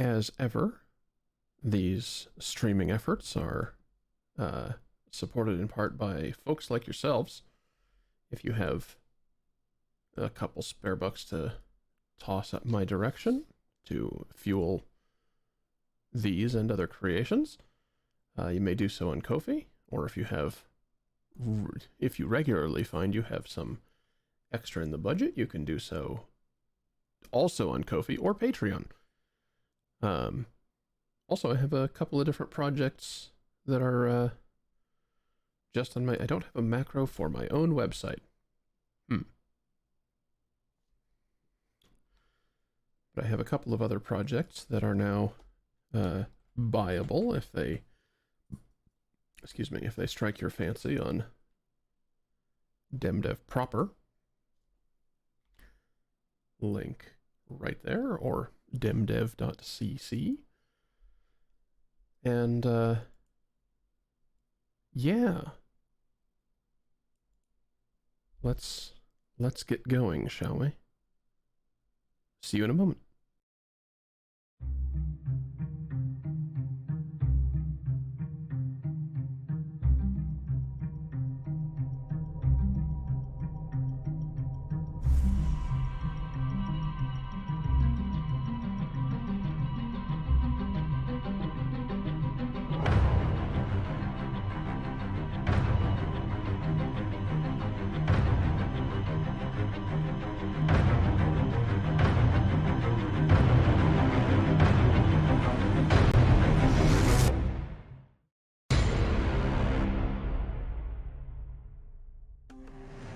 As ever, these streaming efforts are supported in part by folks like yourselves. If you have a couple spare bucks to toss up my direction to fuel these and other creations, you may do so on Ko-fi, or if you regularly find you have some extra in the budget, you can do so also on Ko-fi or Patreon. Also, I have a couple of different projects that are just on my... I don't have a macro for my own website. But I have a couple of other projects that are now buyable if they... Excuse me, if they strike your fancy on DemDev proper. Link right there, or demdev.cc. And yeah, let's get going, shall we? See you in a moment.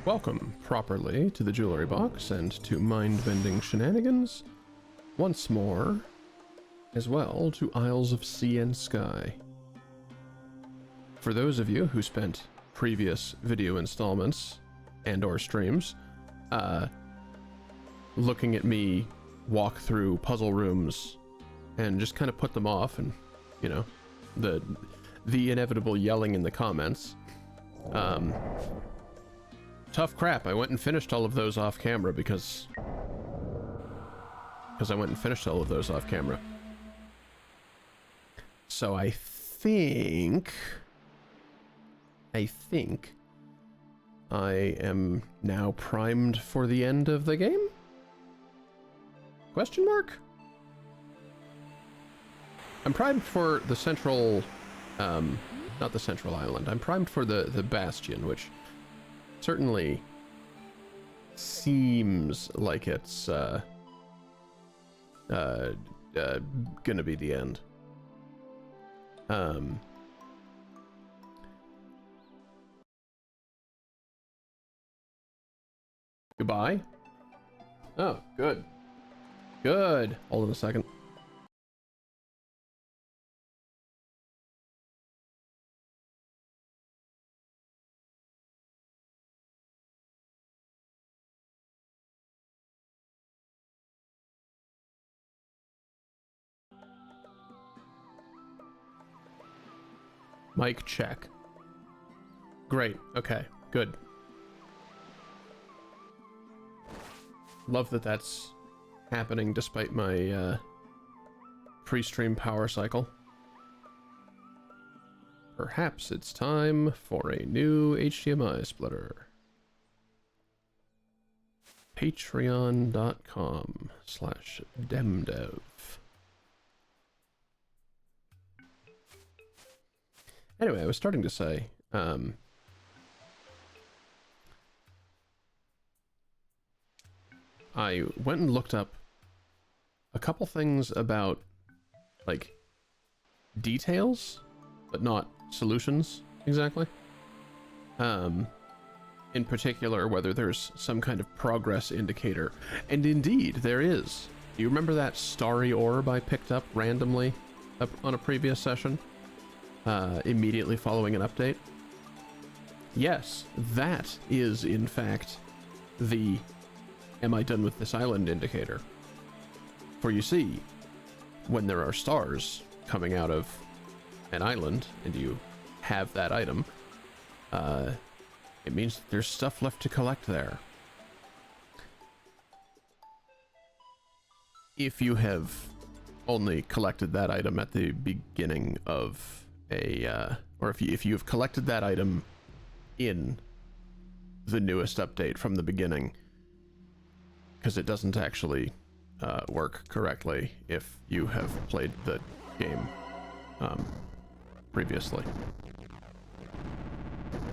Welcome properly to the Jewelry Box and to mind-bending shenanigans. Once more, as well, to Isles of Sea and Sky. For those of you who spent previous video installments and or streams looking at me walk through puzzle rooms and just kind of put them off, and, you know, the inevitable yelling in the comments, tough crap. I went and finished all of those off camera because I went and finished all of those off camera. So I think I am now primed for the end of the game? Question mark? I'm primed for the central, not the central island. I'm primed for the Bastion, which certainly seems like it's gonna be the end. Goodbye. Oh, good. Good. Hold on a second. Mic check. Great. Okay. Good. Love that that's happening despite my pre-stream power cycle. Perhaps it's time for a new HDMI splitter. Patreon.com/demdev. Anyway, I was starting to say, I went and looked up a couple things about, like, details, but not solutions, exactly. In particular, whether there's some kind of progress indicator. And indeed, there is. Do you remember that starry orb I picked up randomly up on a previous session? Immediately following an update? Yes, that is, in fact, the am I done with this island indicator. For you see, when there are stars coming out of an island, and you have that item, it means that there's stuff left to collect there. If you have only collected that item at the beginning of a, or if you've collected that item in the newest update from the beginning, because it doesn't actually work correctly if you have played the game previously.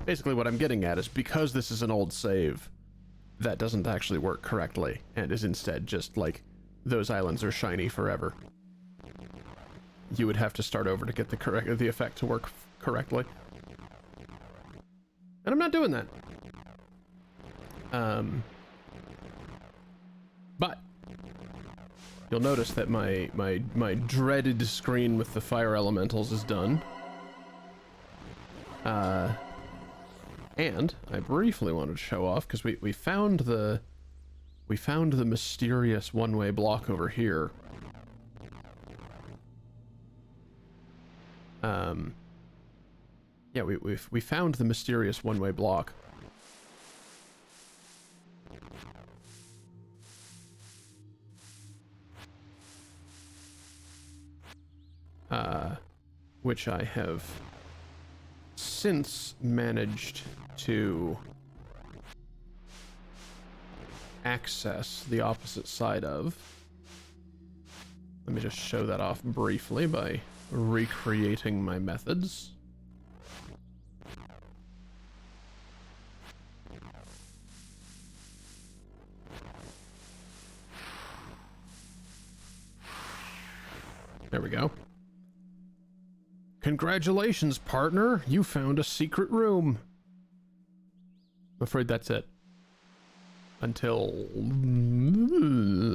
Basically what I'm getting at is because this is an old save, that doesn't actually work correctly and is instead just like those islands are shiny forever. You would have to start over to get the effect to work correctly. And I'm not doing that. But you'll notice that my dreaded screen with the fire elementals is done. And I briefly wanted to show off because we found the mysterious one-way block over here. Yeah, we found the mysterious one-way block. Which I have since managed to access the opposite side of. Let me just show that off briefly by recreating my methods. There we go. Congratulations, partner! You found a secret room! I'm afraid that's it. Until...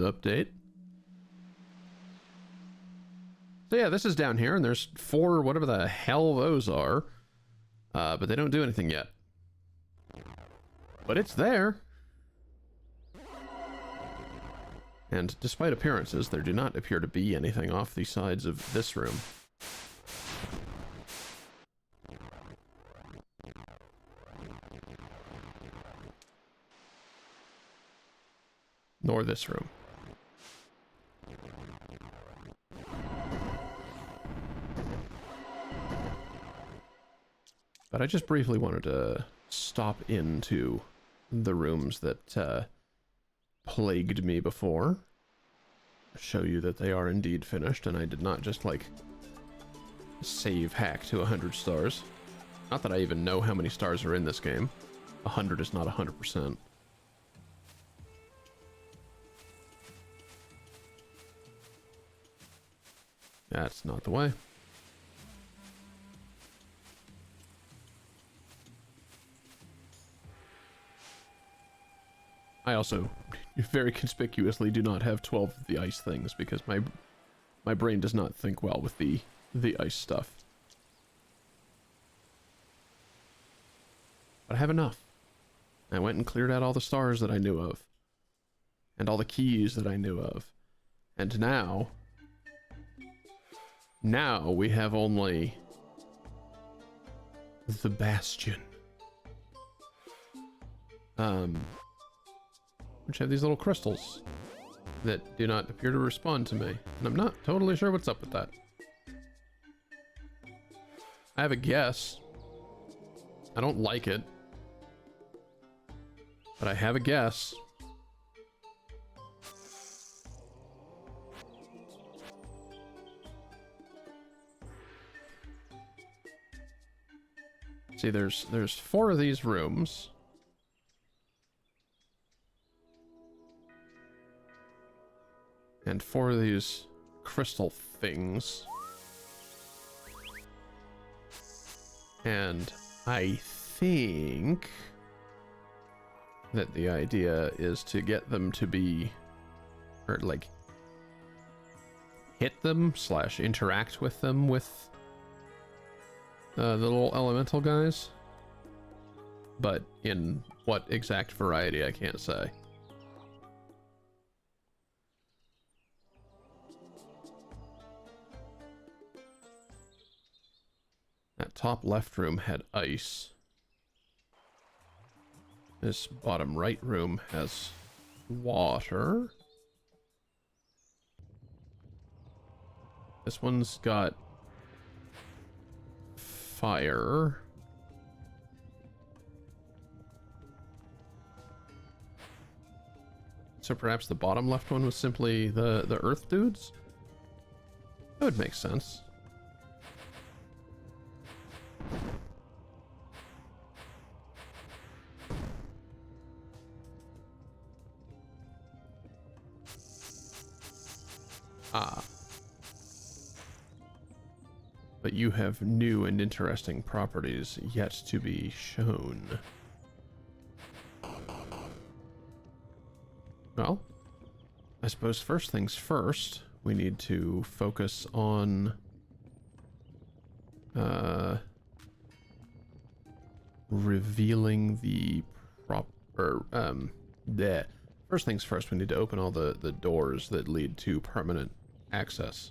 update. So yeah, this is down here, and there's 4, whatever the hell those are. But they don't do anything yet. But it's there! And despite appearances, there do not appear to be anything off the sides of this room. Nor this room. But I just briefly wanted to stop into the rooms that plagued me before. Show you that they are indeed finished, and I did not just, like, save hack to 100 stars. Not that I even know how many stars are in this game. 100 is not 100%. That's not the way. I also very conspicuously do not have 12 of the ice things because my brain does not think well with the ice stuff. But I have enough. I went and cleared out all the stars that I knew of. And all the keys that I knew of. And now we have only the Bastion. Which have these little crystals that do not appear to respond to me. And I'm not totally sure what's up with that. I have a guess. I don't like it. But I have a guess. See, there's 4 of these rooms. And 4 of these crystal things. And I think that the idea is to get them to be, or like, hit them / interact with them with the little elemental guys. But in what exact variety, I can't say. That top left room had ice. This bottom right room has water. This one's got fire. So perhaps the bottom left one was simply the earth dudes? That would make sense. Ah. But you have new and interesting properties yet to be shown. Well, I suppose first things first, we need to focus on revealing the first things first, we need to open all the doors that lead to permanent access.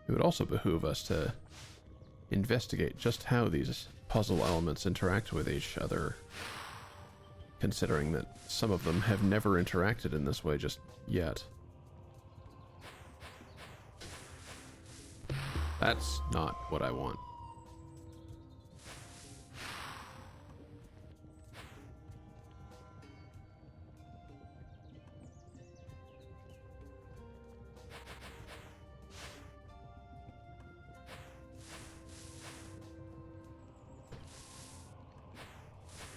It would also behoove us to investigate just how these puzzle elements interact with each other, considering that some of them have never interacted in this way just yet. That's not what I want.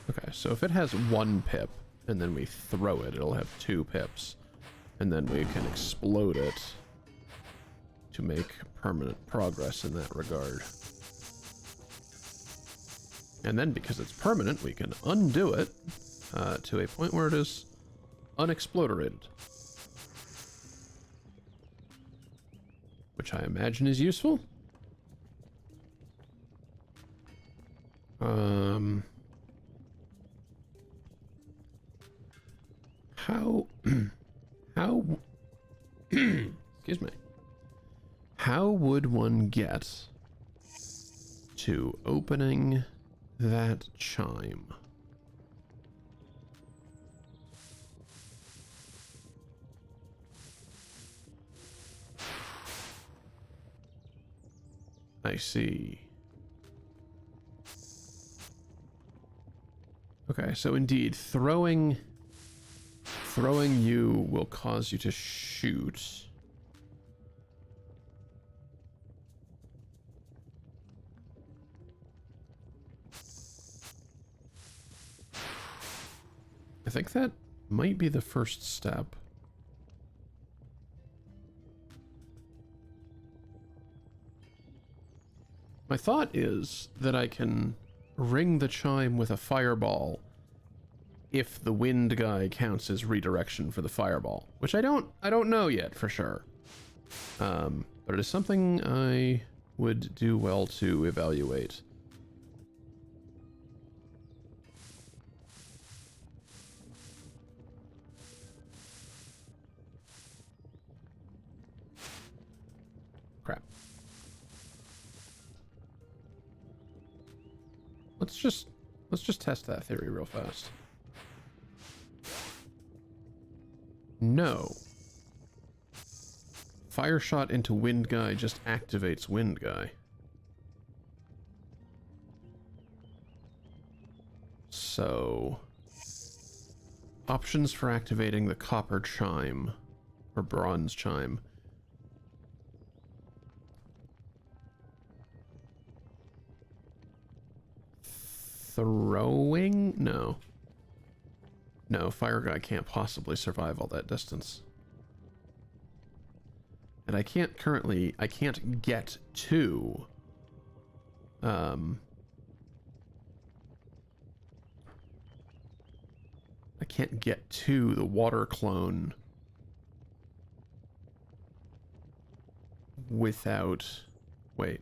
Okay, so if it has 1 pip, and then we throw it, it'll have 2 pips. And then we can explode it to make permanent progress in that regard. And then, because it's permanent, we can undo it to a point where it is unexploderated. Which I imagine is useful. Excuse me. How would one get to opening that chime? I see. Okay, so indeed, throwing you will cause you to shoot. I think that might be the first step. My thought is that I can ring the chime with a fireball if the wind guy counts as redirection for the fireball, which I don't know yet for sure. But it is something I would do well to evaluate. Crap. Let's just test that theory real fast. No. Fire shot into wind guy just activates wind guy. So, options for activating the copper chime or bronze chime. Throwing? No. No, fire guy can't possibly survive all that distance. And I can't get to I can't get to the water clone without... Wait.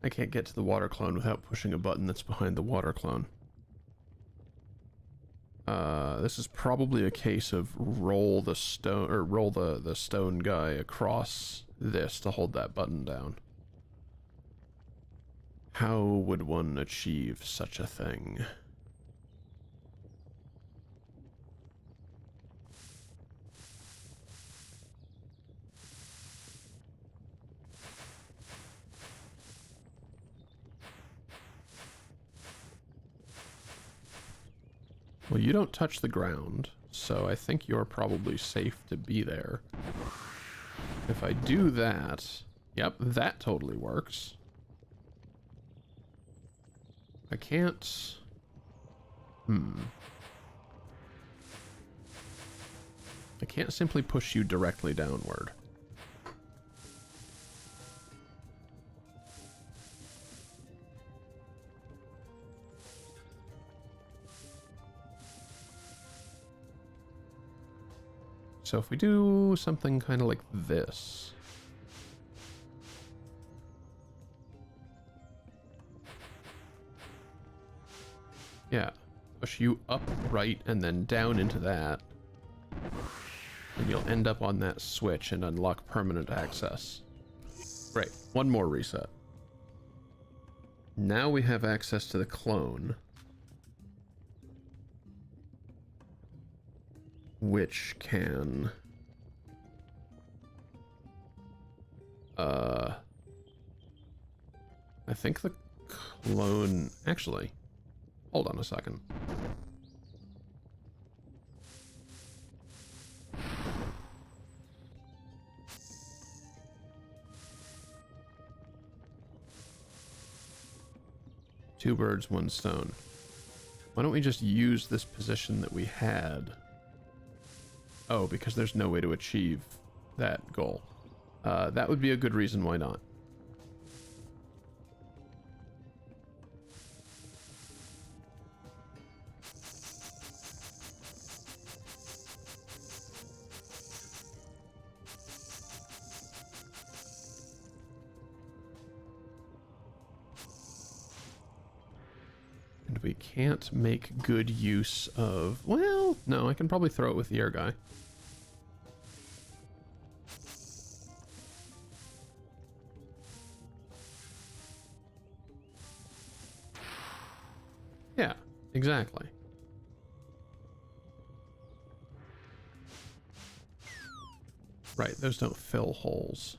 I can't get to the water clone without pushing a button that's behind the water clone. This is probably a case of roll the stone guy across this to hold that button down. How would one achieve such a thing? Well, you don't touch the ground, so I think you're probably safe to be there. If I do that... Yep, that totally works. I can't... I can't simply push you directly downward. So if we do something kind of like this... Yeah, push you up, right, and then down into that. And you'll end up on that switch and unlock permanent access. Great, one more reset. Now we have access to the clone. Which can... I think the clone... Actually... Hold on a second. Two birds, one stone. Why don't we just use this position that we had? Oh, because there's no way to achieve that goal. That would be a good reason why not. And we can't make good use of... Well, no, I can probably throw it with the air guy. Yeah, exactly. Right, those don't fill holes.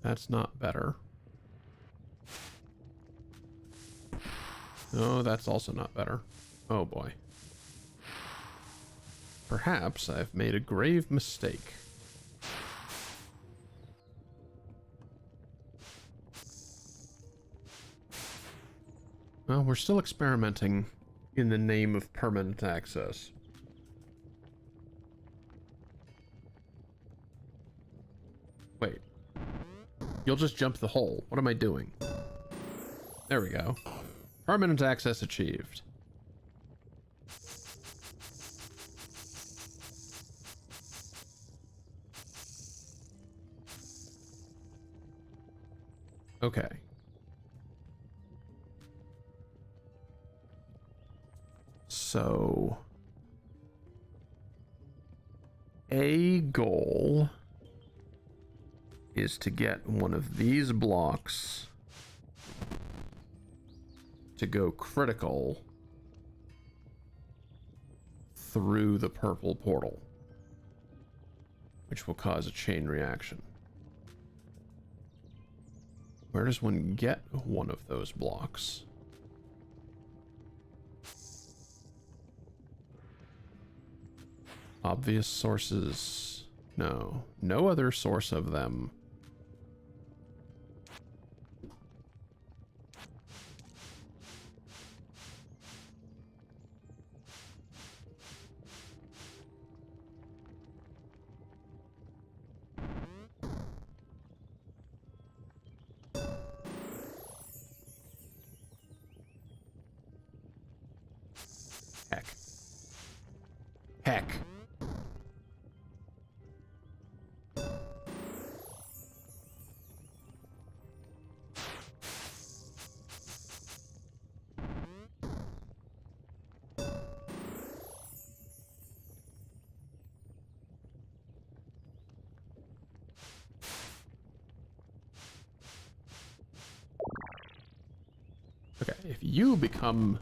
That's not better. Oh, that's also not better. Oh boy. Perhaps I've made a grave mistake. Well, we're still experimenting in the name of permanent access. Wait. You'll just jump the hole. What am I doing? There we go. Permanent access achieved. Okay. So... a goal is to get one of these blocks to go critical through the purple portal, which will cause a chain reaction. Where does one get one of those blocks? Obvious sources. No. No other source of them. Heck. Heck. Okay, if you become...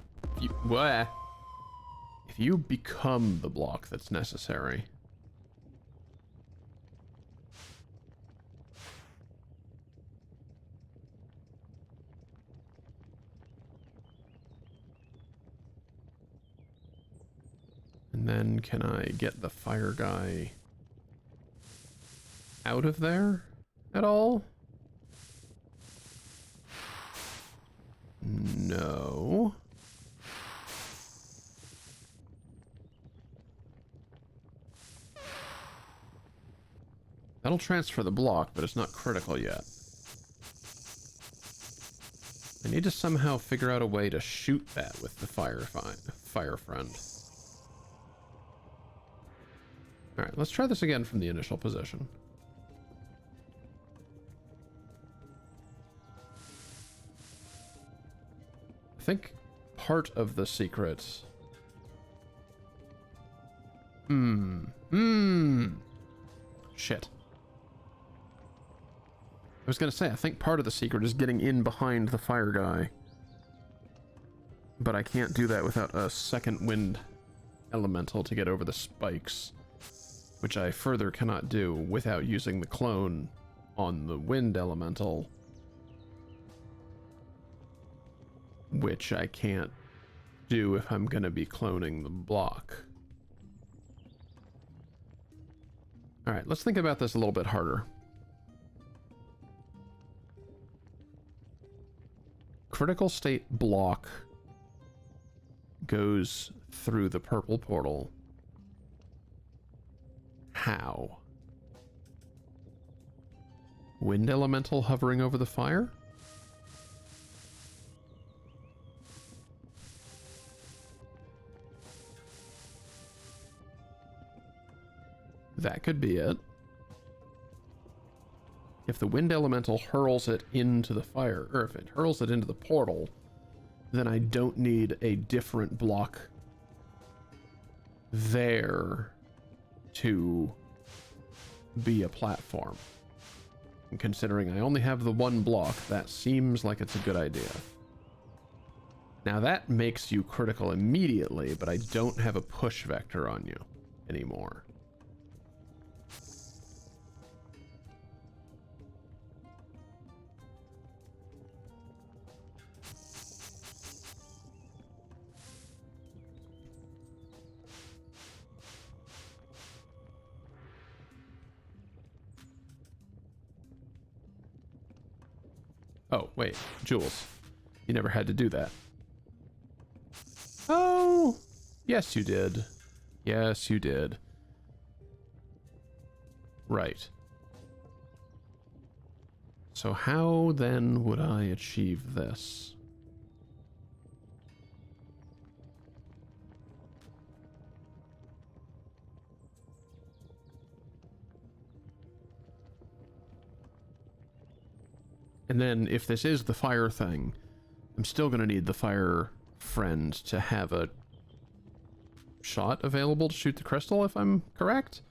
If you become the block that's necessary... And then can I get the fire guy out of there at all? No. That'll transfer the block, but it's not critical yet. I need to somehow figure out a way to shoot that with the fire friend. Alright, let's try this again from the initial position. I think part of the secret... Shit. I was gonna say, I think part of the secret is getting in behind the fire guy. But I can't do that without a second wind elemental to get over the spikes. Which I further cannot do without using the clone on the wind elemental. Which I can't do if I'm gonna be cloning the block. Alright, let's think about this a little bit harder. Critical state block goes through the purple portal. How? Wind elemental hovering over the fire? That could be it. If the wind elemental hurls it into the fire, or if it hurls it into the portal, then I don't need a different block there to be a platform. And considering I only have the one block, that seems like it's a good idea. Now that makes you critical immediately, but I don't have a push vector on you anymore. Oh, wait, Jules. You never had to do that. Oh, yes you did. Yes, you did. Right. So how then would I achieve this? And then, if this is the fire thing, I'm still going to need the fire friend to have a shot available to shoot the crystal, if I'm correct?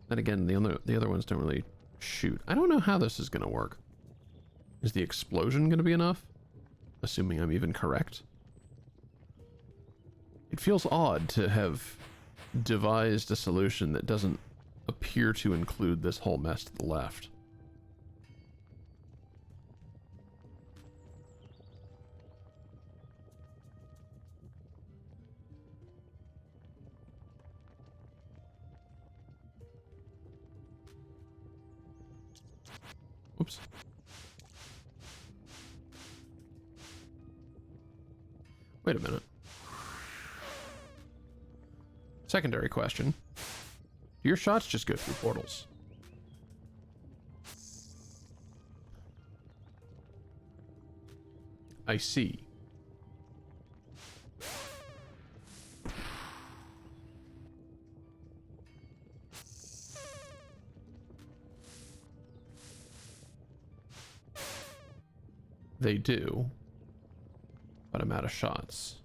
Then again, the other ones don't really shoot. I don't know how this is going to work. Is the explosion going to be enough? Assuming I'm even correct. It feels odd to have devised a solution that doesn't appear to include this whole mess to the left. Oops. Wait a minute. Secondary question. Do your shots just go through portals? I see. They do, but I'm out of shots.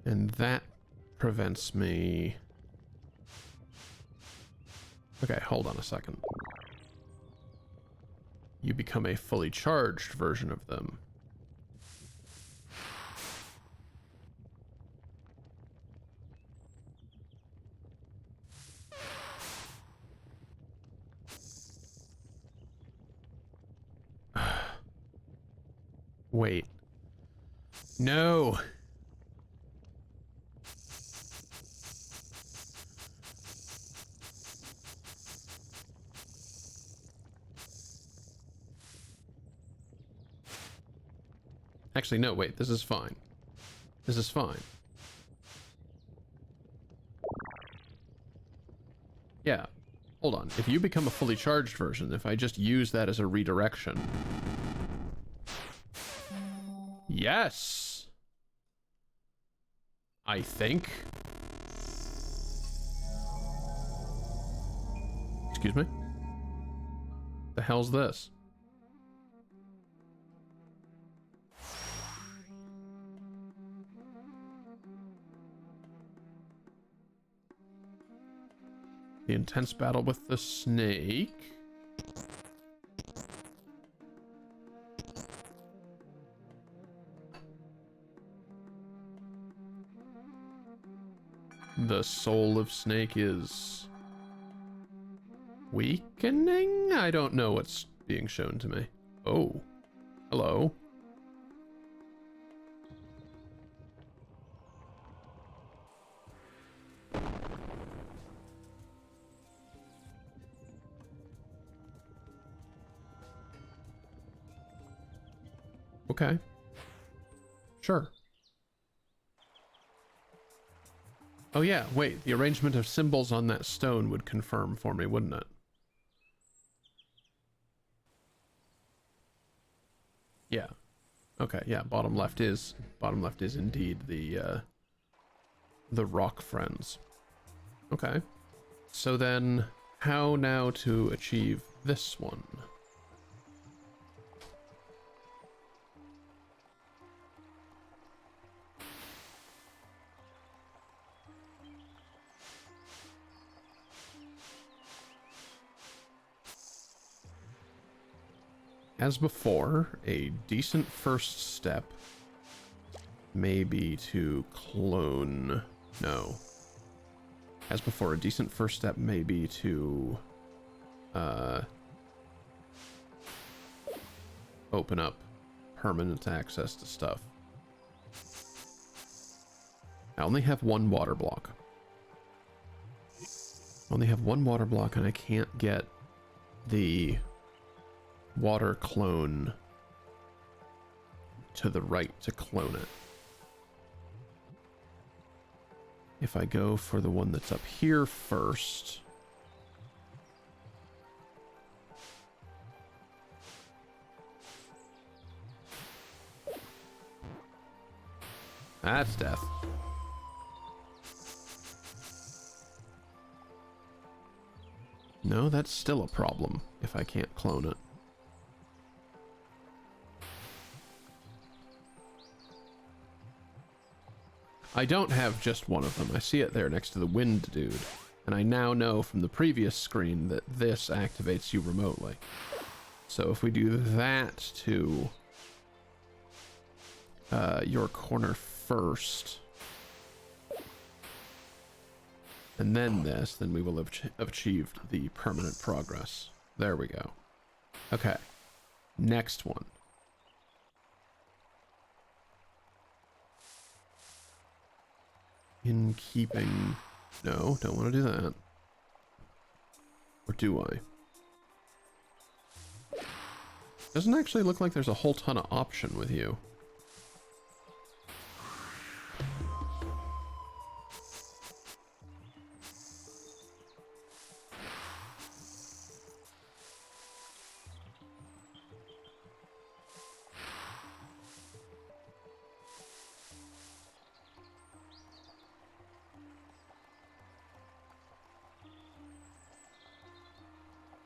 And that prevents me... Okay, hold on a second. You become a fully charged version of them. Wait. No! Actually, no, wait, this is fine. This is fine. Yeah. Hold on. If you become a fully charged version, if I just use that as a redirection... Yes! I think. Excuse me? The hell's this? The intense battle with the snake. The soul of Snake is weakening? I don't know what's being shown to me. Oh. Hello. Okay. Sure. Oh yeah, wait, the arrangement of symbols on that stone would confirm for me, wouldn't it? Yeah. Okay, yeah, bottom left is indeed the rock friends. Okay. So then how now to achieve this one? As before, a decent first step may be to clone... No. As before, a decent first step may be to... open up permanent access to stuff. I only have one water block. I only have one water block and I can't get the water clone to the right to clone it. If I go for the one that's up here first... That's death. No, that's still a problem if I can't clone it. I don't have just one of them. I see it there next to the wind dude. And I now know from the previous screen that this activates you remotely. So if we do that to your corner first, and then this, then we will have achieved the permanent progress. There we go. Okay. Next one. In keeping... No, don't want to do that. Or do I? Doesn't actually look like there's a whole ton of option with you.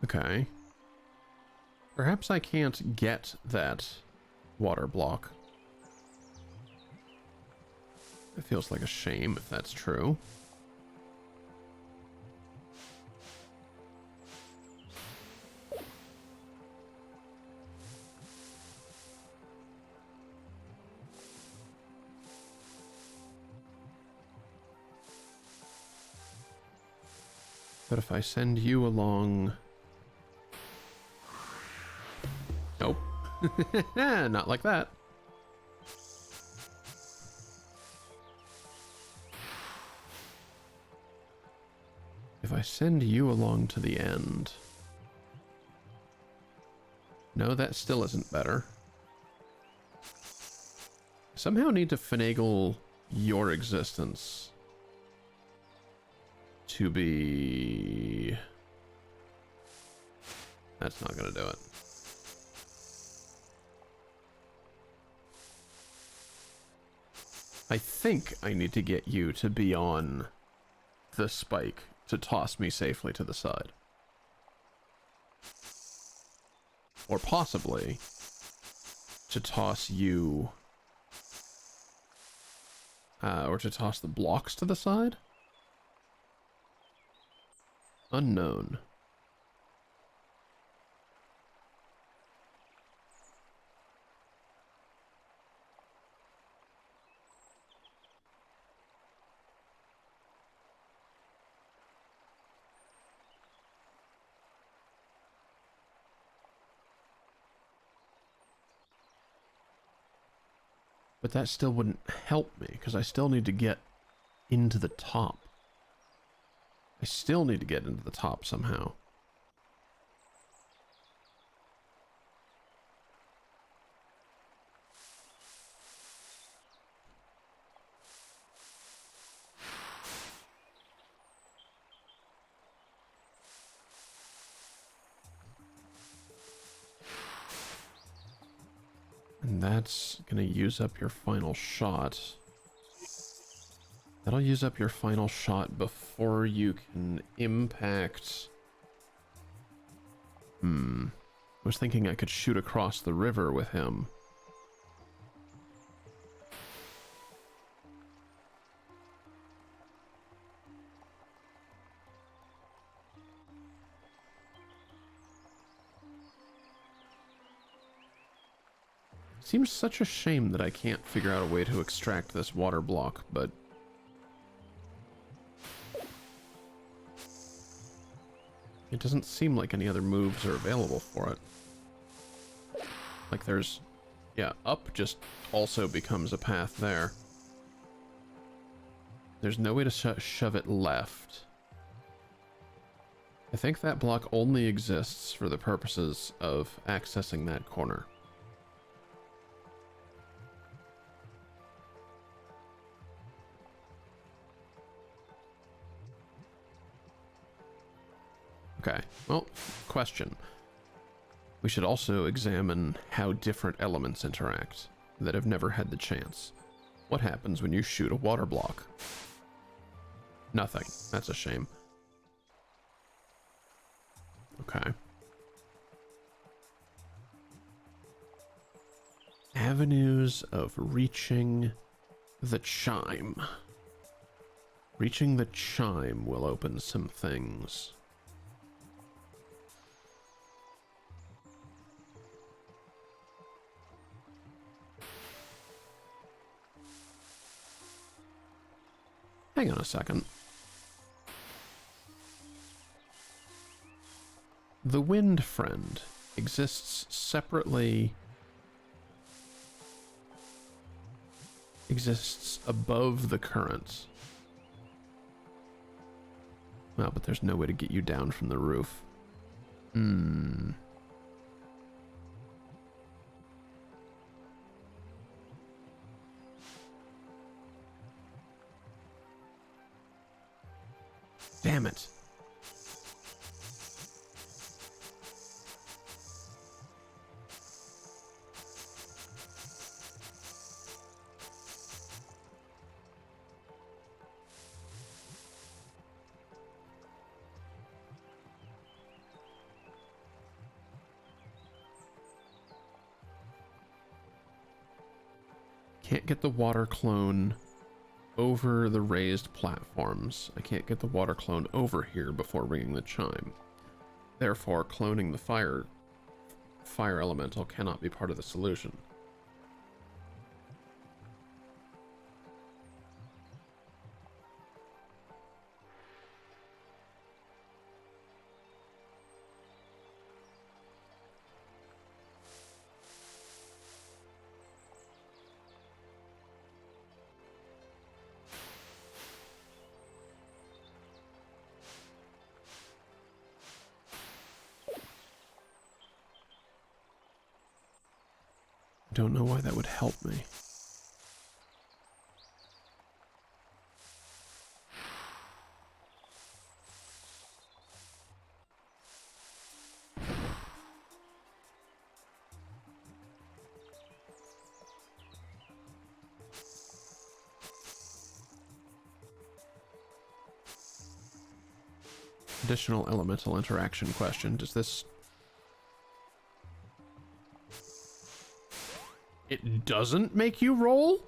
Okay. Perhaps I can't get that water block. It feels like a shame if that's true. But if I send you along... Nope. Not like that. If I send you along to the end... No, that still isn't better. Somehow need to finagle your existence to be... That's not gonna do it. I think I need to get you to be on the spike to toss me safely to the side. Or possibly to toss you... or to toss the blocks to the side? Unknown. But that still wouldn't help me, because I still need to get into the top. I still need to get into the top somehow. And that's gonna use up your final shot. That'll use up your final shot before you can impact... I was thinking I could shoot across the river with him. Seems such a shame that I can't figure out a way to extract this water block, but... It doesn't seem like any other moves are available for it. Like there's... Yeah, up just also becomes a path there. There's no way to shove it left. I think that block only exists for the purposes of accessing that corner. Okay, well, question. We should also examine how different elements interact that have never had the chance. What happens when you shoot a water block? Nothing. That's a shame. Okay. Avenues of reaching the chime. Reaching the chime will open some things. Hang on a second. The Wind Friend exists separately... exists above the currents. Well, but there's no way to get you down from the roof. Damn it. Can't get the water clone over the raised platforms. I can't get the water clone over here before ringing the chime. Therefore, cloning the fire elemental cannot be part of the solution. Don't know why that would help me. Additional elemental interaction question. Does this... It doesn't make you roll?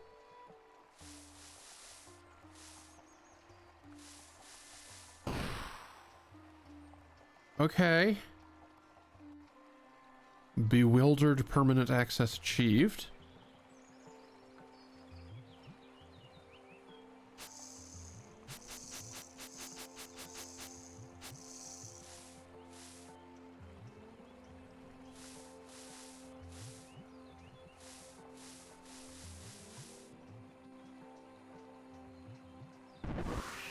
Okay. Bewildered permanent access achieved.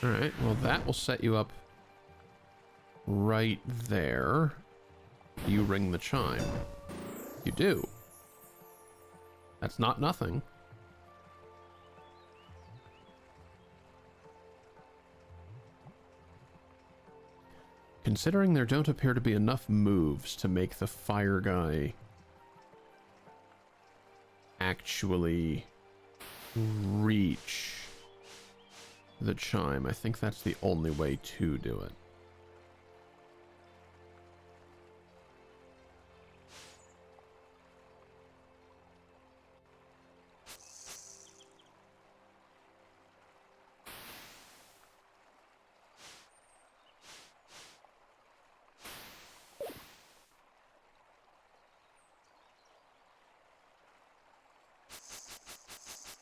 Alright, well that will set you up right there. You ring the chime. You do. That's not nothing. Considering there don't appear to be enough moves to make the fire guy actually reach the chime, I think that's the only way to do it.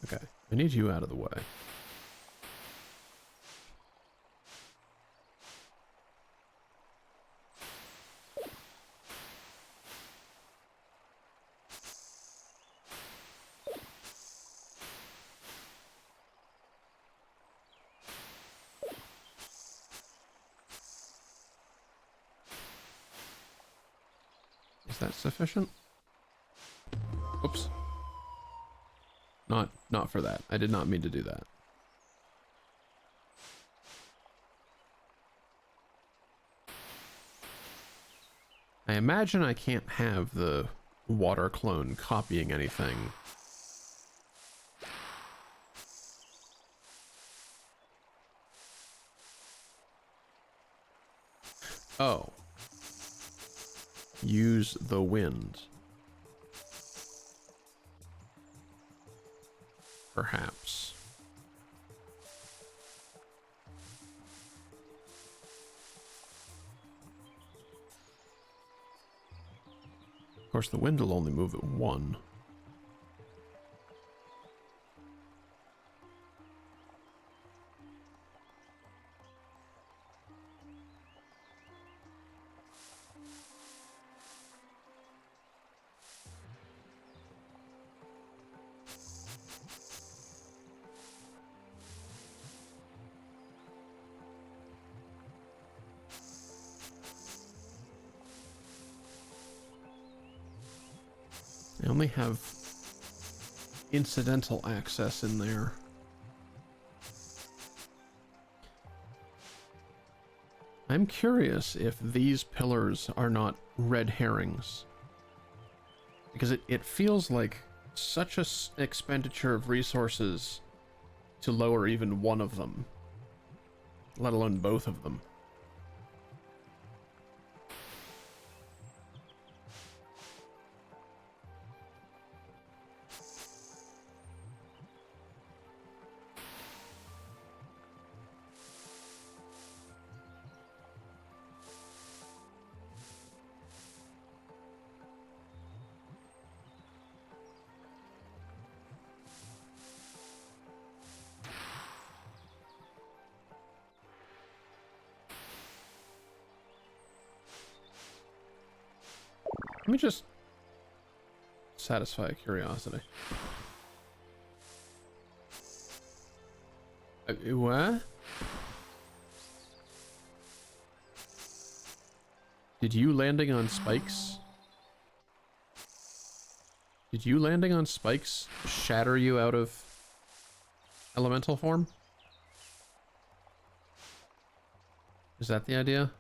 Okay, I need you out of the way. Is that sufficient? Oops. Not for that. I did not mean to do that. I imagine I can't have the water clone copying anything. Oh. Use the wind. Perhaps. Of course, the wind will only move at 1. I only have incidental access in there. I'm curious if these pillars are not red herrings. Because it feels like such an expenditure of resources to lower even one of them, let alone both of them. Let me just satisfy a curiosity. What? Did you landing on spikes? Did you landing on spikes shatter you out of elemental form? Is that the idea?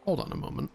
Hold on a moment.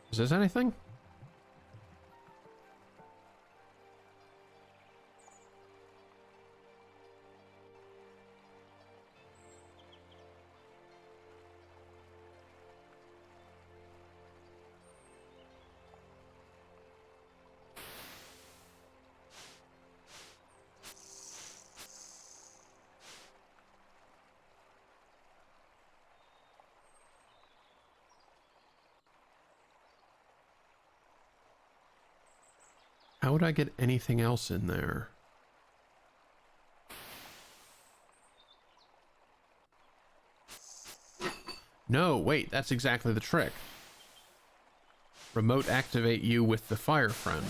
Is this anything? How would I get anything else in there? No, wait, that's exactly the trick. Remote activate you with the fire friend.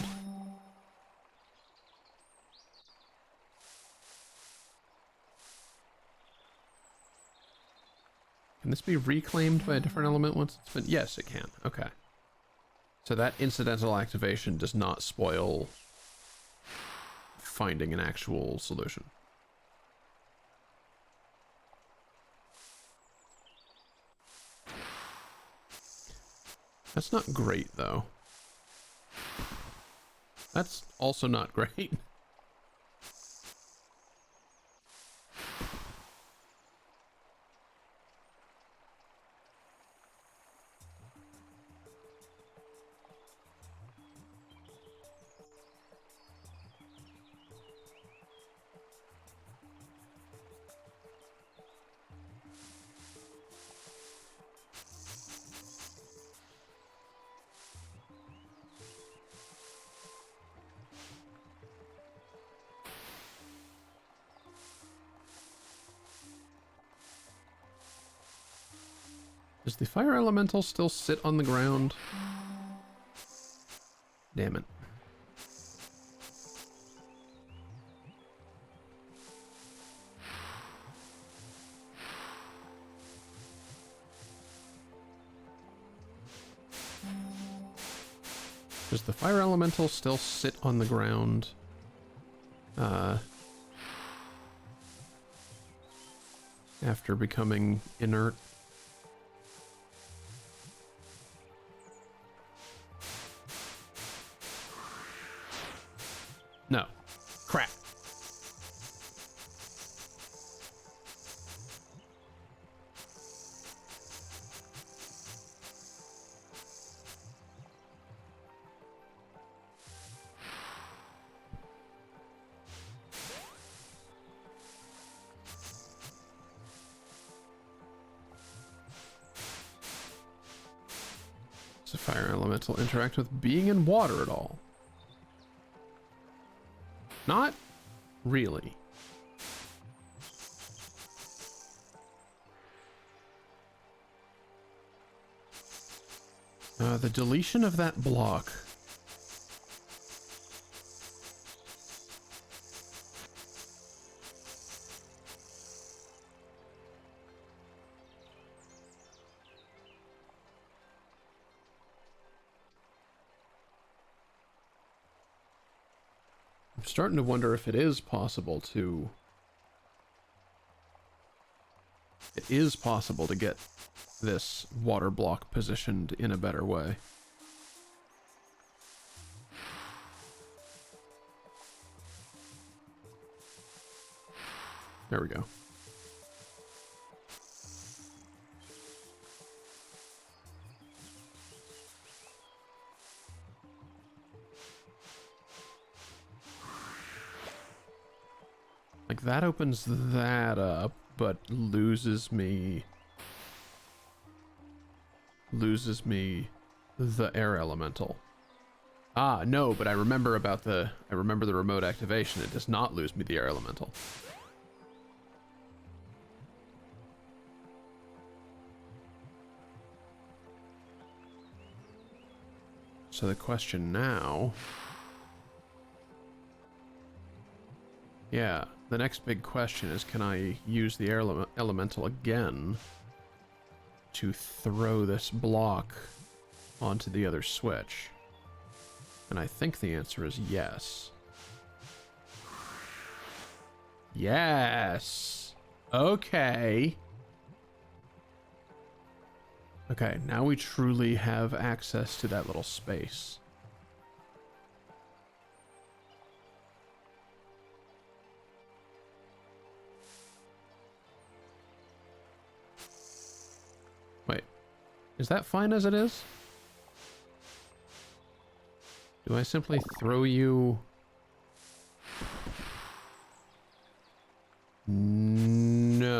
Can this be reclaimed by a different element once it's been... Yes, it can. Okay. So that incidental activation does not spoil finding an actual solution. That's not great, though. That's also not great. Does the fire elemental still sit on the ground? Damn it. Does the fire elemental still sit on the ground? After becoming inert? No. Crap. Does a fire elemental interact with being in water at all? Not really. The deletion of that block starting to wonder if it is possible to... It is possible to get this water block positioned in a better way. There we go. Like, that opens that up, but loses me the air elemental. Ah, no, but I remember the remote activation. It does not lose me the air elemental. So the question now... Yeah, the next big question is, can I use the air elemental again to throw this block onto the other switch? And I think the answer is yes. Yes! Okay. Okay, now we truly have access to that little space. Wait, is that fine as it is? Do I simply throw you... No.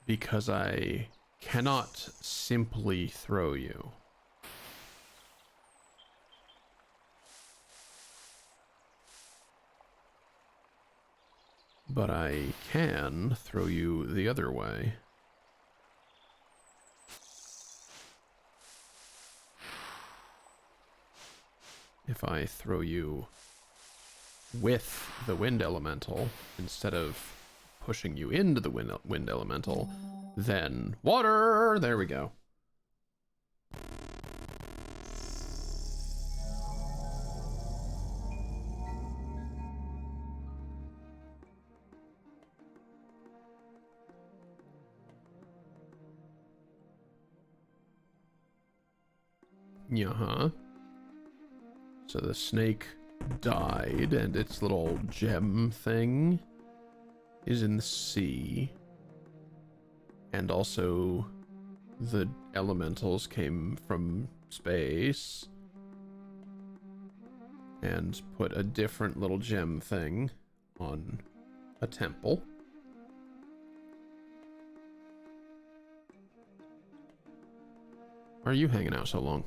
Because I cannot simply throw you. But I can throw you the other way. If I throw you with the wind elemental instead of pushing you into the wind elemental, then water! There we go. Yeah-huh. So the snake died, and its little gem thing is in the sea. And also, the elementals came from space. And put a different little gem thing on a temple. Why are you hanging out so long?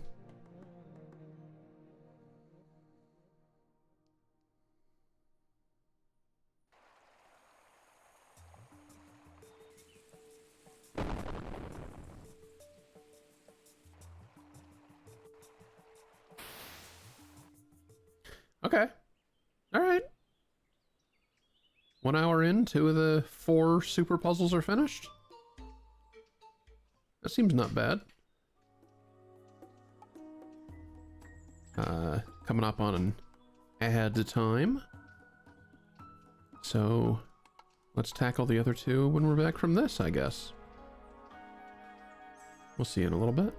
Okay. All right. 1 hour in, 2 of the 4 super puzzles are finished. That seems not bad. Coming up on an ad time. So, let's tackle the other 2 when we're back from this, I guess. We'll see you in a little bit.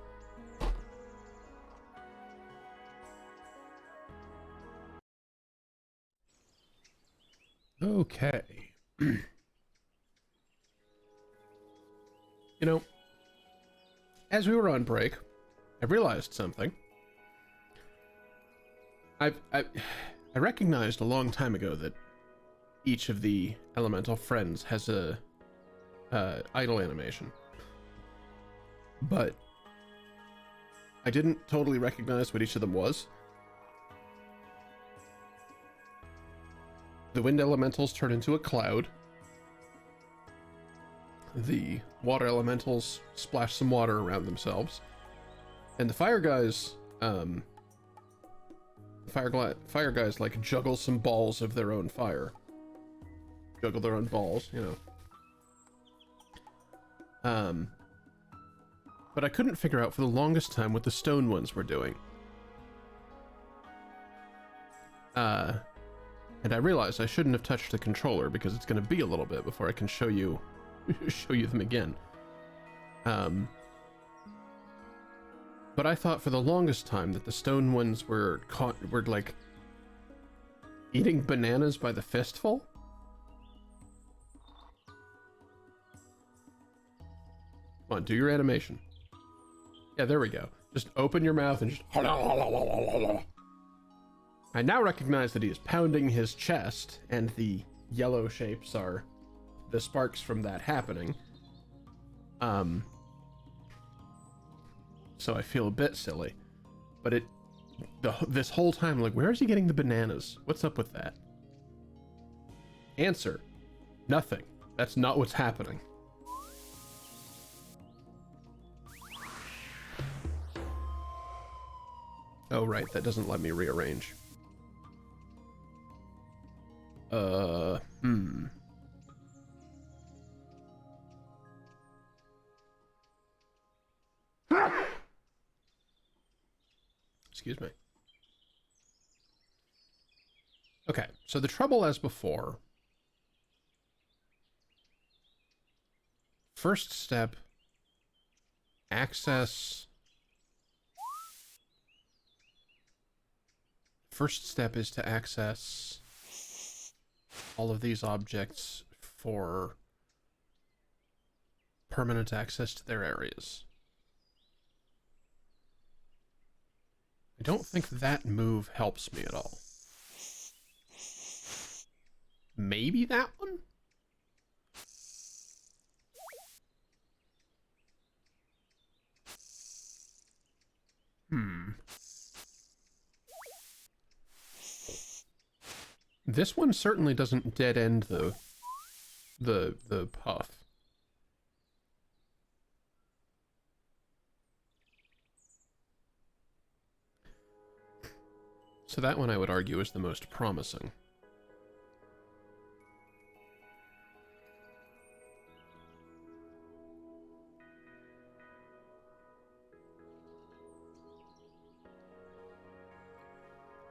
Okay. You know, as we were on break, I realized something. I recognized a long time ago that each of the elemental friends has a idle animation, but I didn't totally recognize what each of them was. The wind elementals turn into a cloud. The water elementals splash some water around themselves, and the fire guys, fire guys like juggle some balls of their own fire. Juggle their own balls, you know. But I couldn't figure out for the longest time what the stone ones were doing. And I realized I shouldn't have touched the controller because it's going to be a little bit before I can show you them again. But I thought for the longest time that the stone ones were like eating bananas by the fistful. Come on, do your animation. Yeah, there we go. Just open your mouth and just... I now recognize that he is pounding his chest, and the yellow shapes are the sparks from that happening. So I feel a bit silly. But this whole time, like, where is he getting the bananas? What's up with that? Answer: nothing. That's not what's happening. Oh, right, that doesn't let me rearrange. Excuse me. Okay, so the trouble as before. First step, access. First step is to access all of these objects for permanent access to their areas. I don't think that move helps me at all. Maybe that one? This one certainly doesn't dead end the puff. So that one I would argue is the most promising.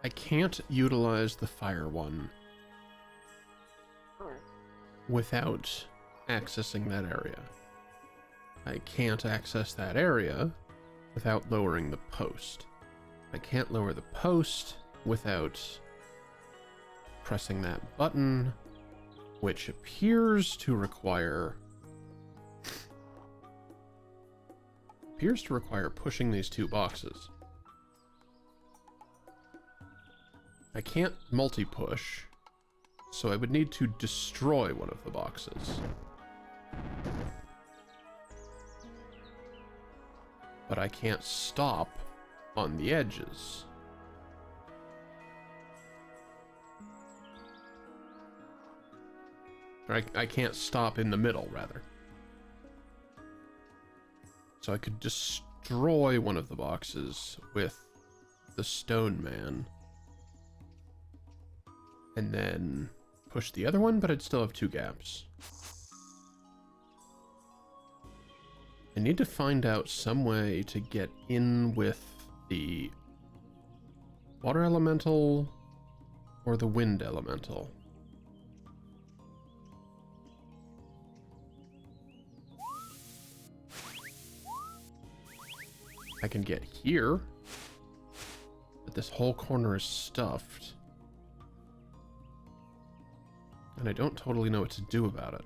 I can't utilize the fire one without accessing that area. I can't access that area without lowering the post. I can't lower the post without pressing that button, which appears to require pushing these two boxes. I can't multi-push, so I would need to destroy one of the boxes. But I can't stop on the edges. Or I can't stop in the middle, rather. So I could destroy one of the boxes with the stone man. And then push the other one, but I'd still have two gaps. I need to find out some way to get in with the water elemental or the wind elemental. I can get here, but this whole corner is stuffed. And I don't totally know what to do about it.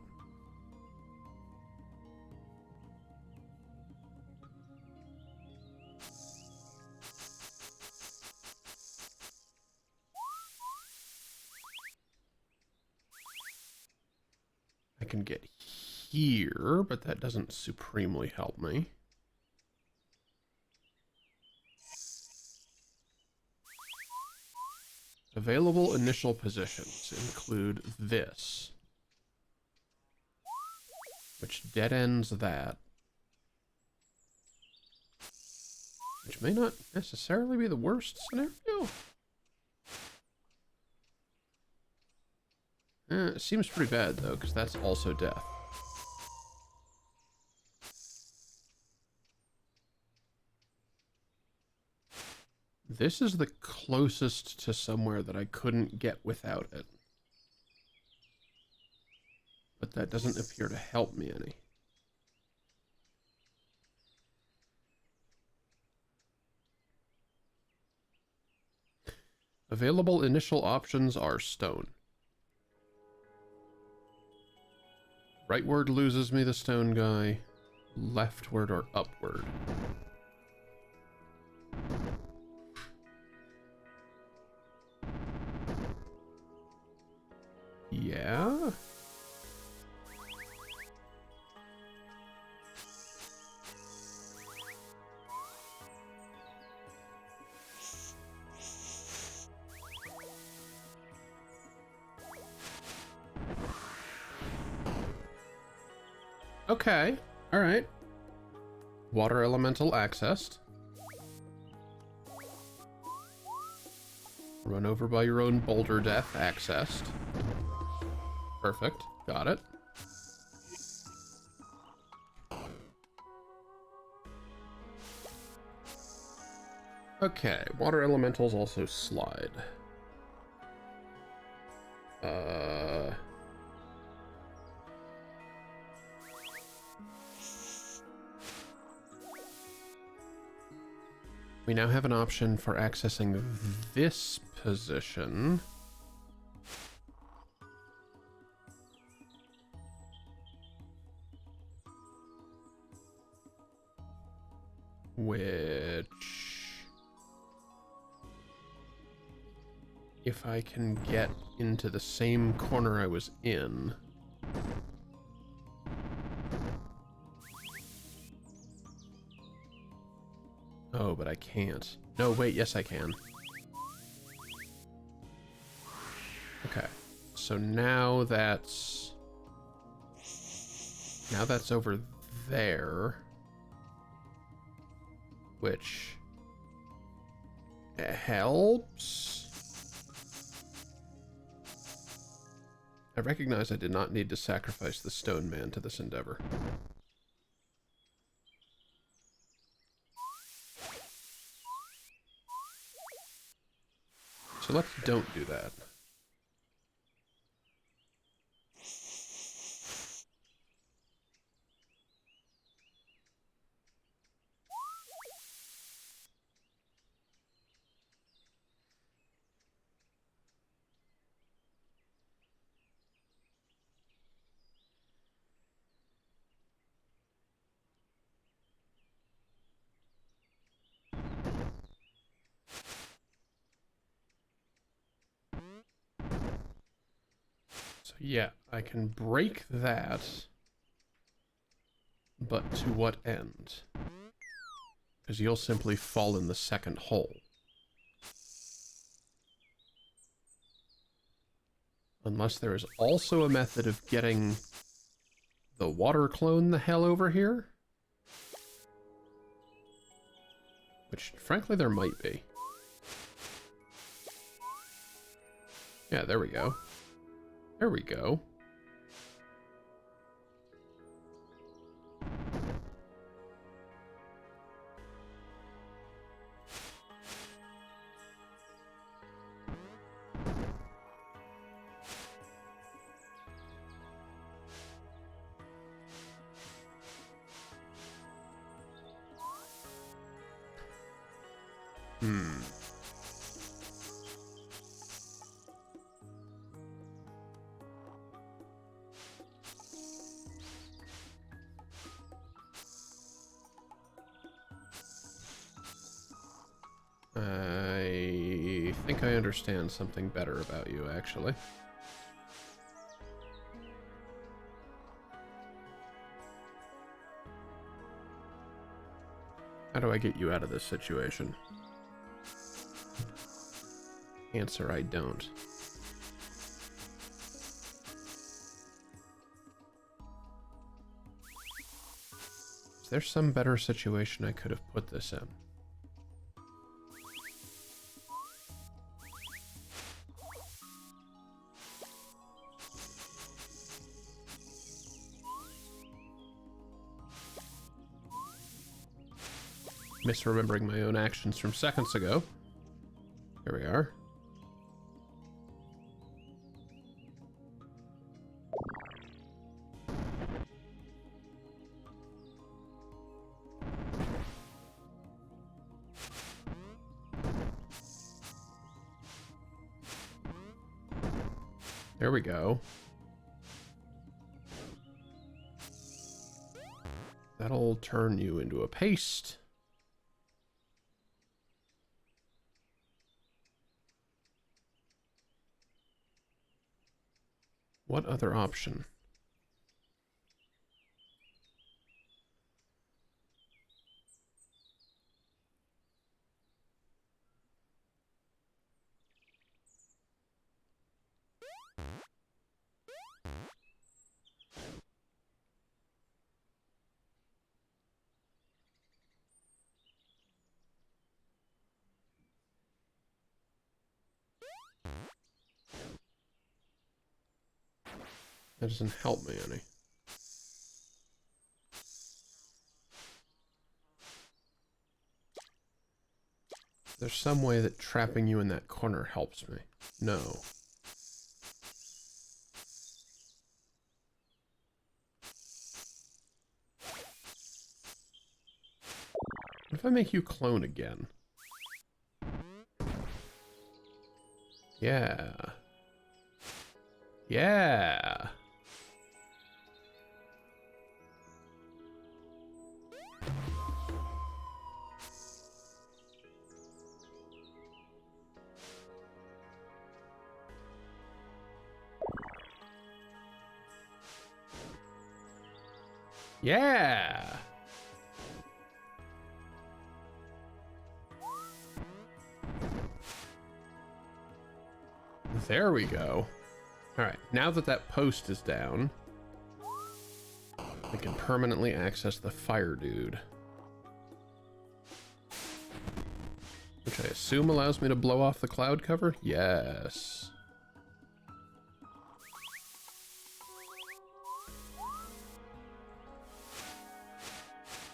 I can get here, but that doesn't supremely help me. Available initial positions include this, which dead ends that, which may not necessarily be the worst scenario. It seems pretty bad though, because that's also death. This is the closest to somewhere that I couldn't get without it. But that doesn't appear to help me any. Available initial options are stone. Rightward loses me the stone guy. Leftward or upward. Yeah? Okay, alright. Water elemental accessed. Run over by your own boulder death accessed. Perfect, got it. Okay, water elementals also slide. We now have an option for accessing this position. Which, if I can get into the same corner I was in. Oh, but I can't. No, wait, yes I can. Okay, so now that's over there, which helps. I recognize I did not need to sacrifice the stone man to this endeavor. So let's don't do that. So yeah, I can break that, but to what end? Because you'll simply fall in the second hole. Unless there is also a method of getting the water clone the hell over here. Which, frankly, there might be. Yeah, there we go. There we go. I think I understand something better about you, actually. How do I get you out of this situation? Answer, I don't. Is there some better situation I could have put this in? Misremembering my own actions from seconds ago. Here we are. There we go. That'll turn you into a paste. What other option? That doesn't help me any. There's some way that trapping you in that corner helps me. No. What if I make you clone again? Yeah. Yeah. Yeah. There we go. All right, now that that post is down, I can permanently access the fire dude. Which I assume allows me to blow off the cloud cover? Yes.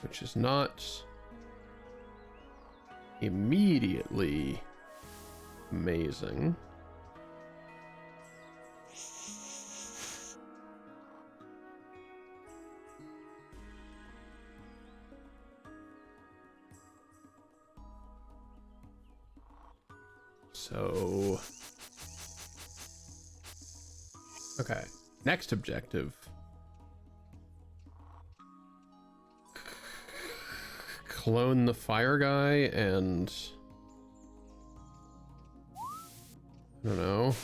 Which is not immediately amazing. So, okay, next objective. Clone the fire guy and I don't know.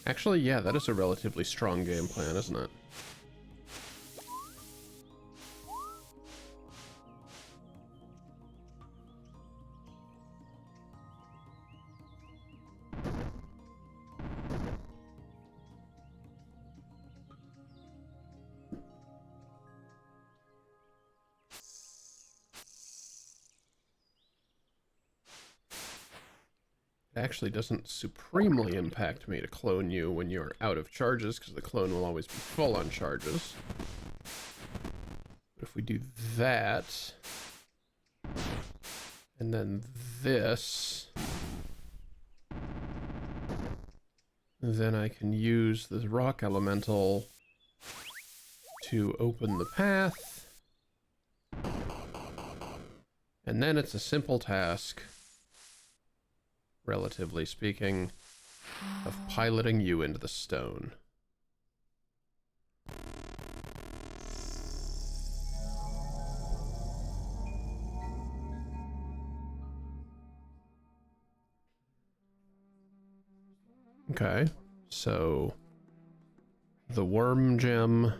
Actually, yeah, that is a relatively strong game plan, isn't it? It actually doesn't supremely impact me to clone you when you're out of charges, because the clone will always be full on charges. But if we do that, and then this, then I can use the rock elemental to open the path. And then it's a simple task, relatively speaking, of piloting you into the stone. Okay, so the worm gem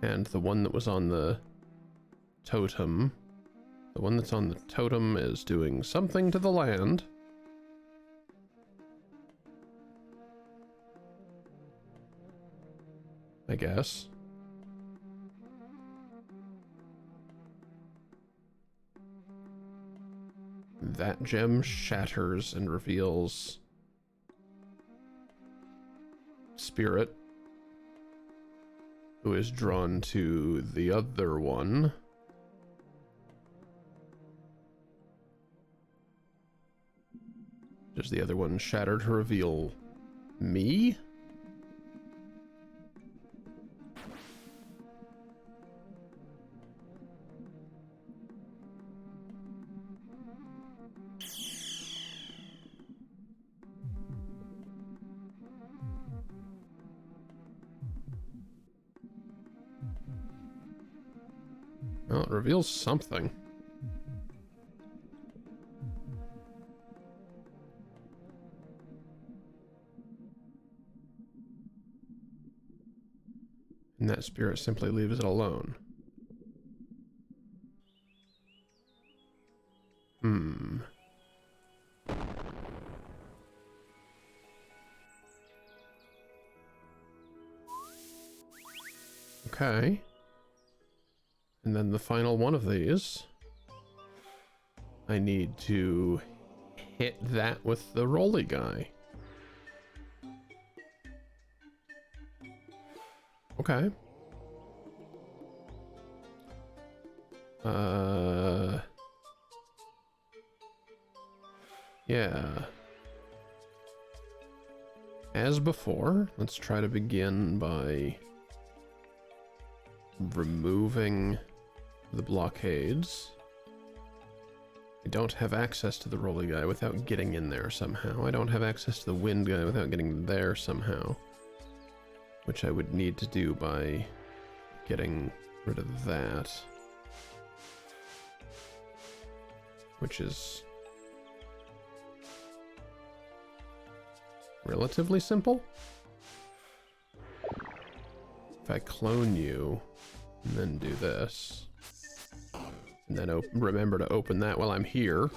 and the one that was on the totem. The one that's on the totem is doing something to the land. I guess. That gem shatters and reveals spirit, who is drawn to the other one. Does the other one shatter to reveal me? Well, it reveals something. And that spirit simply leaves it alone. Okay. And then the final one of these, I need to hit that with the rolly guy. Okay. Yeah. As before, let's try to begin by removing the blockades. I don't have access to the rolly guy without getting in there somehow. I don't have access to the wind guy without getting there somehow. Which I would need to do by getting rid of that. Which is relatively simple. If I clone you, and then do this, and then remember to open that while I'm here.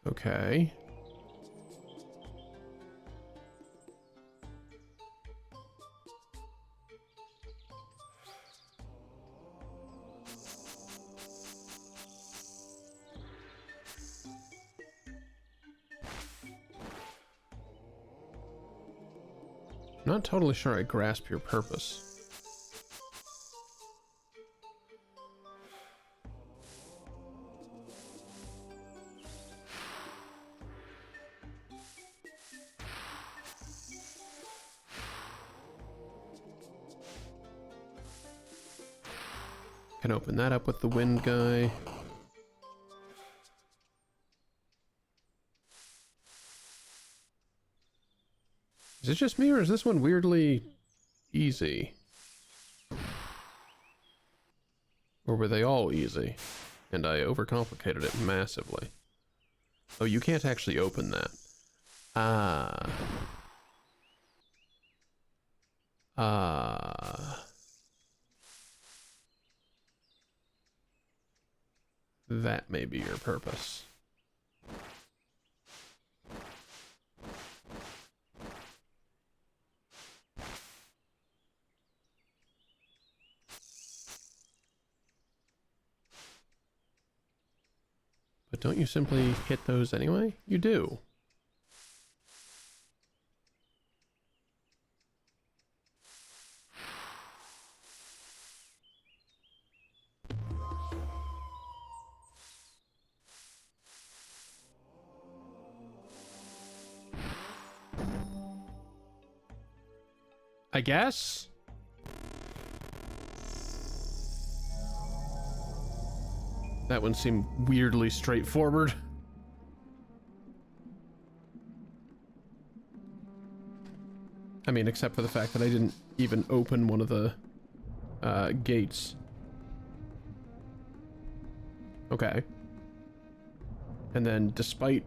Okay. Not totally sure I grasp your purpose. Can open that up with the wind guy. Is it just me, or is this one weirdly easy? Or were they all easy? And I overcomplicated it massively. Oh, you can't actually open that. Ah. Ah. That may be your purpose. But don't you simply hit those anyway? You do. I guess? That one seemed weirdly straightforward. I mean, except for the fact that I didn't even open one of the gates. Okay. And then despite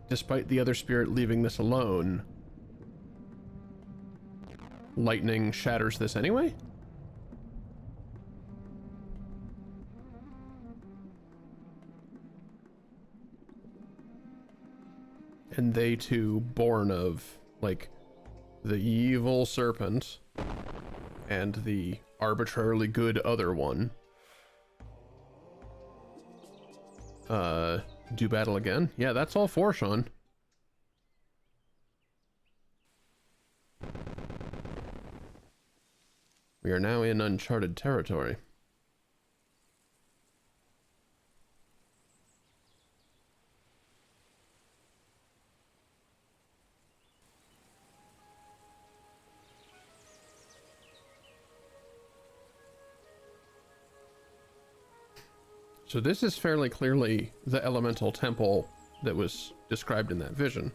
the other spirit leaving this alone, lightning shatters this anyway? And they too, born of, like, the evil serpent and the arbitrarily good other one do battle again. Yeah, that's all four, Sean. We are now in uncharted territory. So this is fairly clearly the elemental temple that was described in that vision.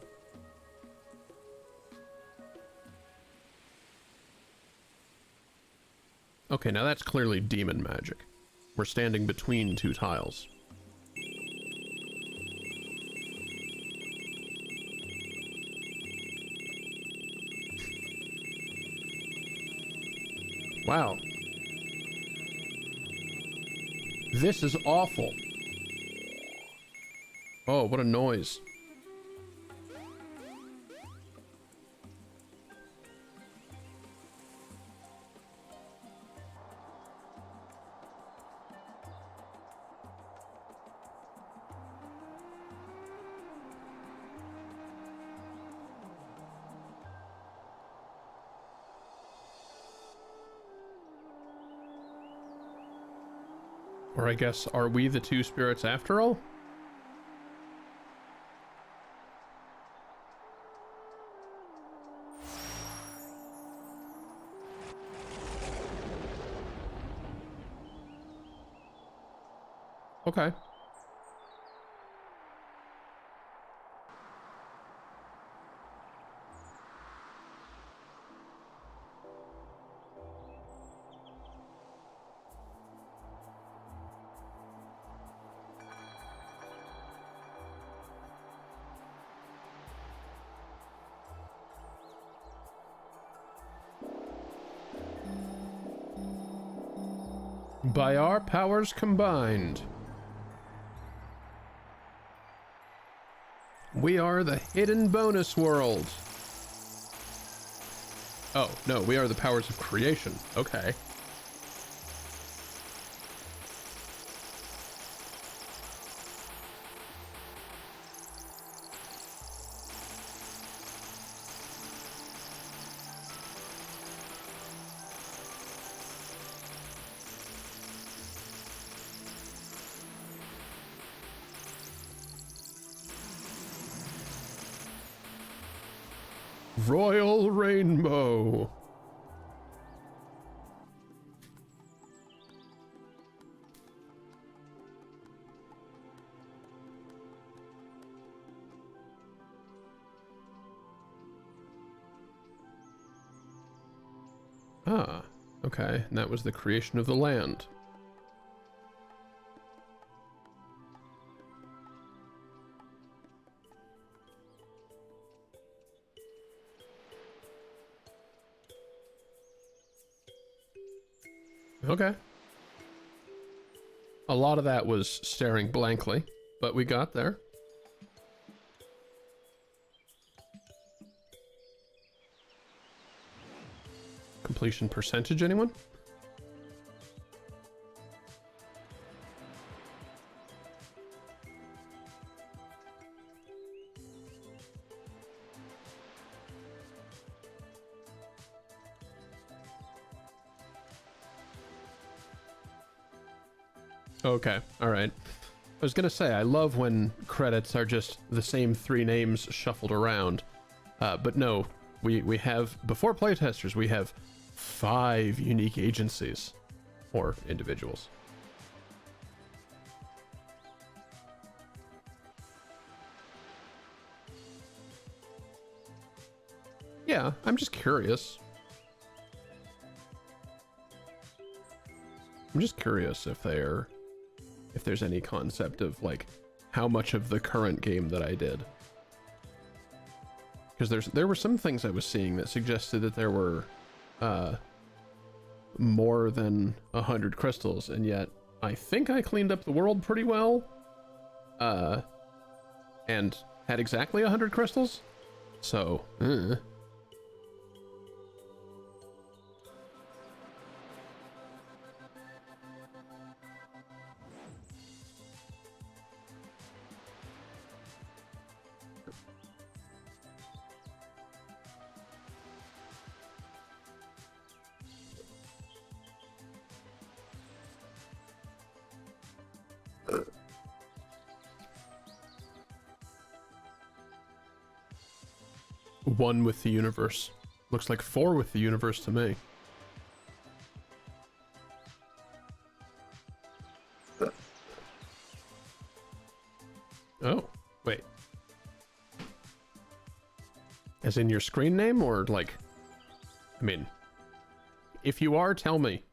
Okay, now that's clearly demon magic. We're standing between two tiles. Wow. This is awful. Oh, what a noise. Or I guess, are we the two spirits after all? Okay. By our powers combined, we are the hidden bonus world. Oh, no, we are the powers of creation. Okay. Royal Rainbow. Ah, okay. And that was the creation of the land. Okay. A lot of that was staring blankly, but we got there. Completion percentage, anyone? Okay, alright. I was gonna say, I love when credits are just the same three names shuffled around. But no, we have, before playtesters, we have 5 unique agencies. Or individuals. Yeah, I'm just curious. I'm just curious if there's any concept of like how much of the current game that I did. Because there were some things I was seeing that suggested that there were more than 100 crystals, and yet I think I cleaned up the world pretty well and had exactly 100 crystals. So 1 with the universe. Looks like 4 with the universe to me. Oh, wait. As in your screen name, or like... I mean... If you are, tell me.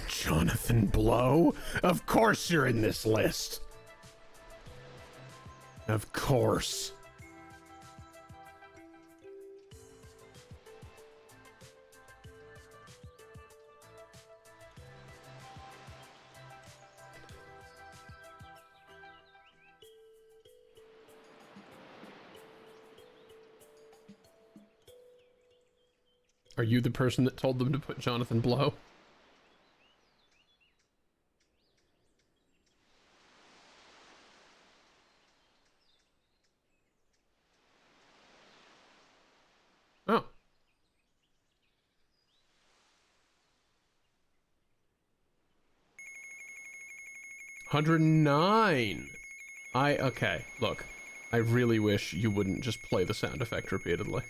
Jonathan Blow? Of course you're in this list! Of course. Are you the person that told them to put Jonathan Blow? Oh. $109. Okay, look. I really wish you wouldn't just play the sound effect repeatedly.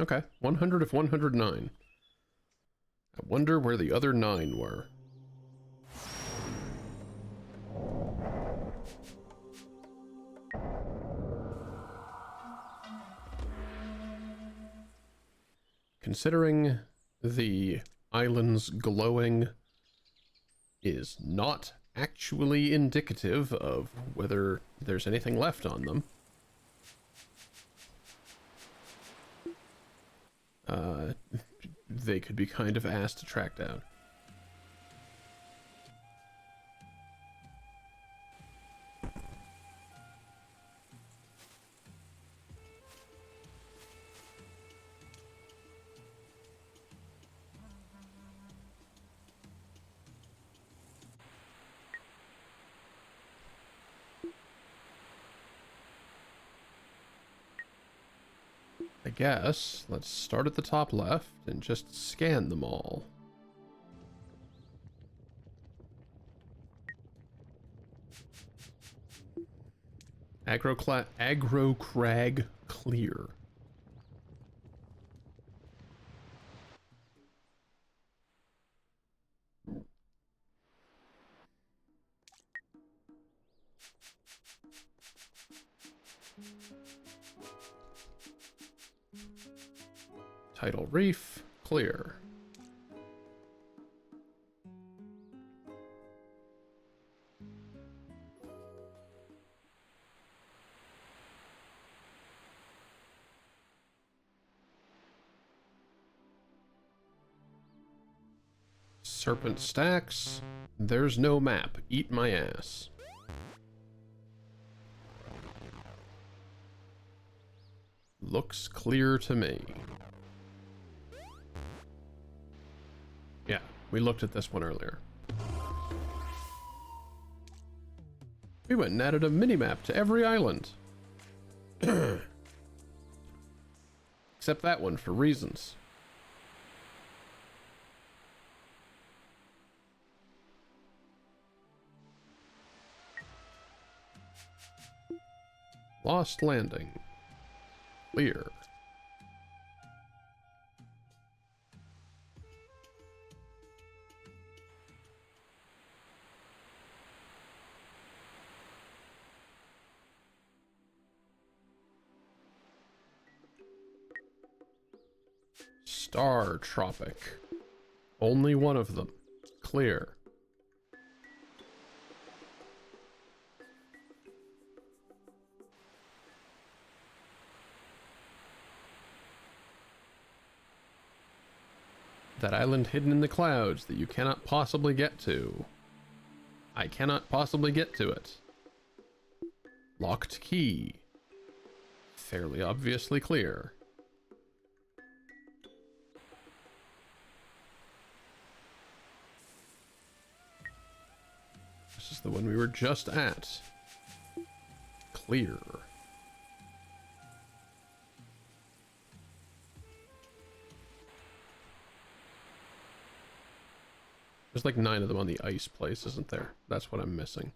Okay, 100 of 109. I wonder where the other 9 were. Considering the islands glowing is not actually indicative of whether there's anything left on them. They could be kind of ass to track down. I guess let's start at the top left and just scan them all. Aggro Crag clear. Tidal Reef clear. Serpent Stacks. There's no map. Eat my ass. Looks clear to me. Yeah, we looked at this one earlier. We went and added a mini-map to every island. Except that one for reasons. Lost Landing. Clear. Star Tropic. Only one of them. Clear. That island hidden in the clouds that you cannot possibly get to. I cannot possibly get to it. Locked key. Fairly obviously clear. This is the one we were just at. Clear. There's like 9 of them on the ice place, isn't there? That's what I'm missing.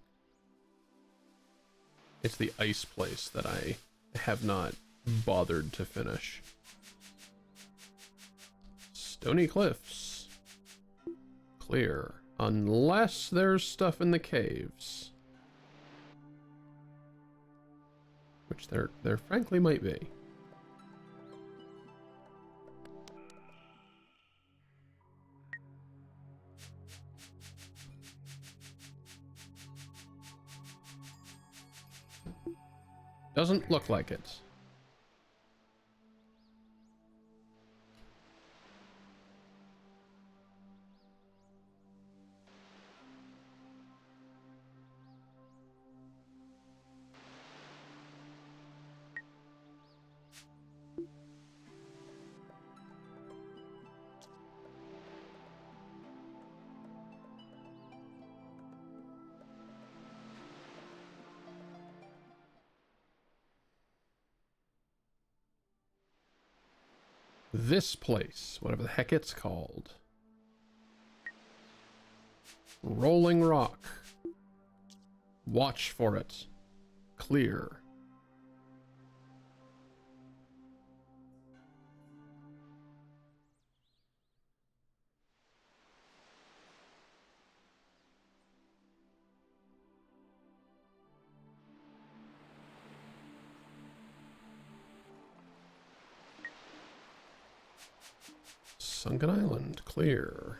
It's the ice place that I have not bothered to finish. Stony Cliffs. Clear. Unless there's stuff in the caves. Which there frankly might be. Doesn't look like it. This place, whatever the heck it's called. Rolling Rock. Watch for it. Clear. Sunken Island, clear.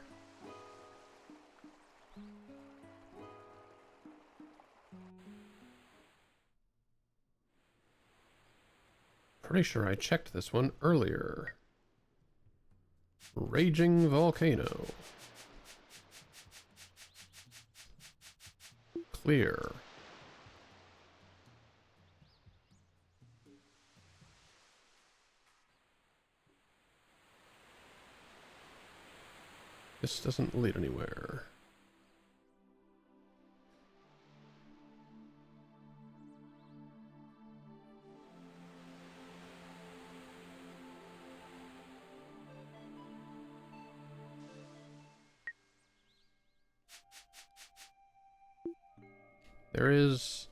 Pretty sure I checked this one earlier. Raging Volcano. Clear. This doesn't lead anywhere. There is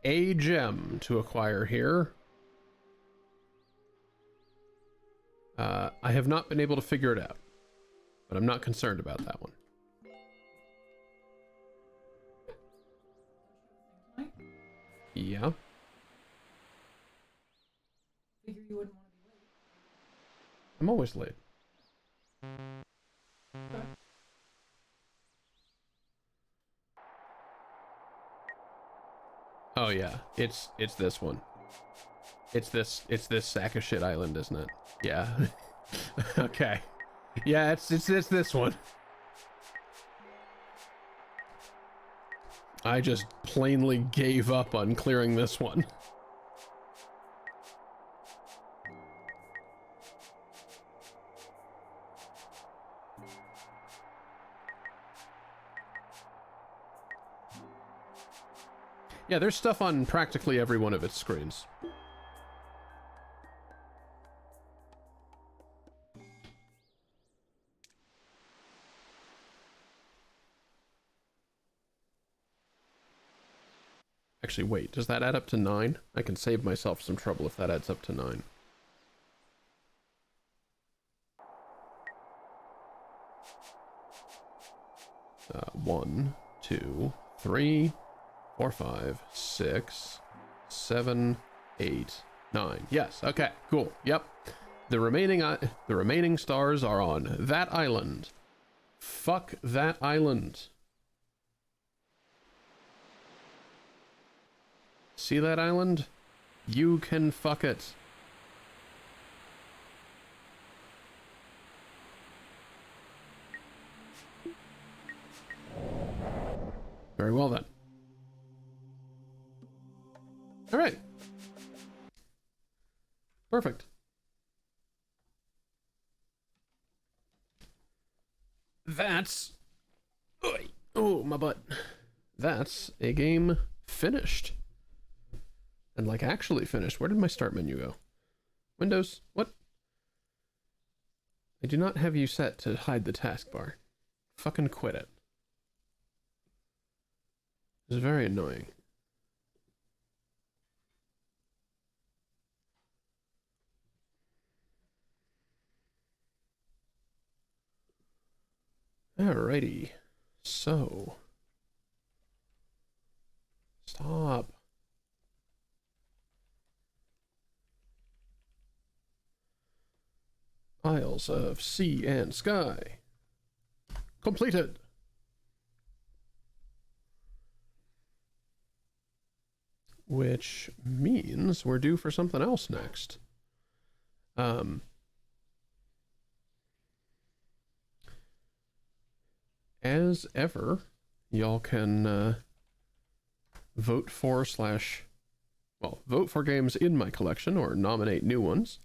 a gem to acquire here. I have not been able to figure it out, but I'm not concerned about that one. Yeah. Figure you wouldn't want to be late. I'm always late. Okay. Oh yeah, it's this one. It's this sack of shit island, isn't it? Yeah. Okay. Yeah, it's this one. I just plainly gave up on clearing this one. Yeah, there's stuff on practically every one of its screens. Actually, wait, does that add up to 9? I can save myself some trouble if that adds up to 9. One, 2, 3, 4, 5, 6, 7, 8, 9. Yes, okay, cool. Yep. The remaining stars are on that island. Fuck that island. See that island? You can fuck it. Very well then. All right. Perfect. That's... Oh, my butt. That's a game finished. And like actually finished. Where did my start menu go? Windows? What? I do not have you set to hide the taskbar. fucking quit it. It's very annoying. Alrighty. So. Stop. Isles of Sea and Sky. Completed. Which means we're due for something else next. As ever, y'all can vote for games in my collection or nominate new ones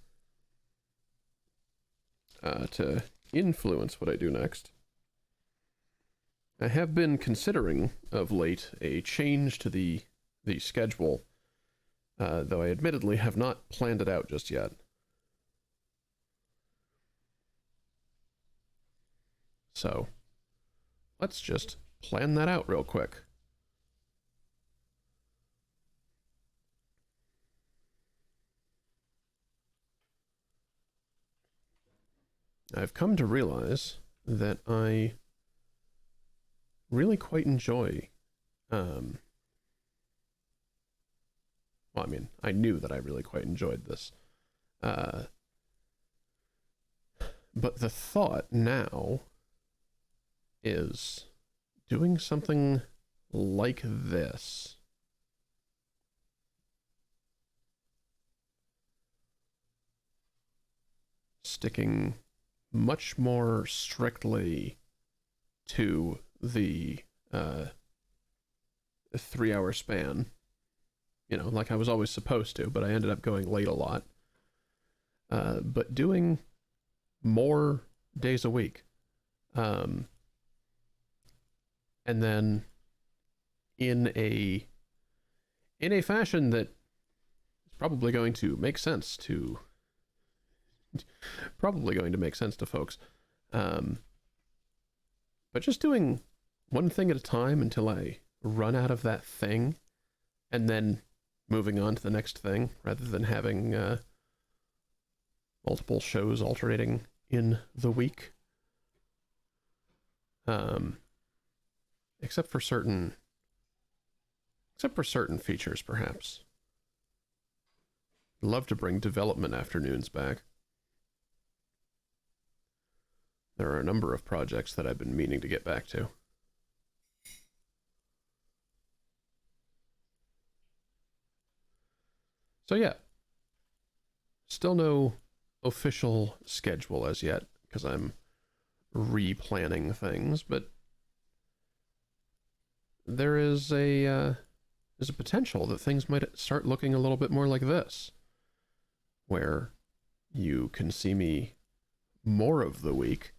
to influence what I do next. I have been considering of late a change to the schedule, though I admittedly have not planned it out just yet. So, let's just plan that out real quick. I've come to realize that I really quite enjoy, well, I mean, I knew that I really quite enjoyed this, but the thought now is doing something like this. Sticking much more strictly to the 3-hour span, you know, like I was always supposed to, but I ended up going late a lot. But doing more days a week, and then in a fashion that is probably going to make sense to folks. But just doing one thing at a time until I run out of that thing, and then moving on to the next thing, rather than having multiple shows alternating in the week. Except for certain features, perhaps. I'd love to bring development afternoons back. There are a number of projects that I've been meaning to get back to. So yeah, still no official schedule as yet, because I'm replanning things, but there is a potential that things might start looking a little bit more like this, where you can see me more of the week,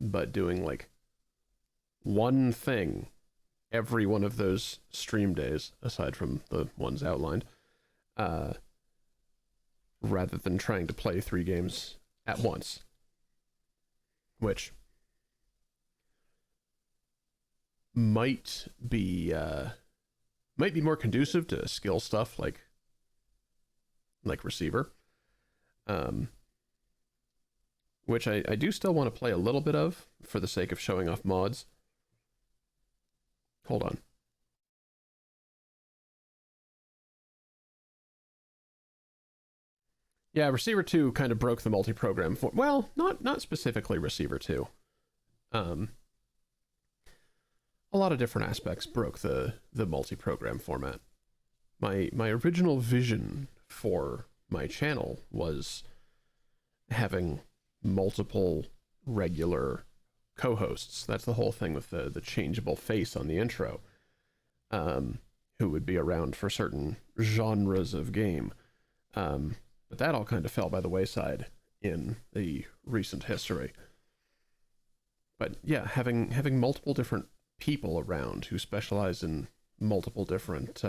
but doing like one thing every one of those stream days, aside from the ones outlined, rather than trying to play 3 games at once, which might be more conducive to skill stuff like receiver, which I do still want to play a little bit of for the sake of showing off mods. Hold on. Yeah, Receiver 2 kind of broke the multi-program form. Well, not specifically Receiver 2. A lot of different aspects broke the multi-program format. My original vision for my channel was having multiple regular co-hosts. That's the whole thing with the changeable face on the intro, who would be around for certain genres of game. But that all kind of fell by the wayside in the recent history. But yeah, having multiple different people around who specialize in multiple different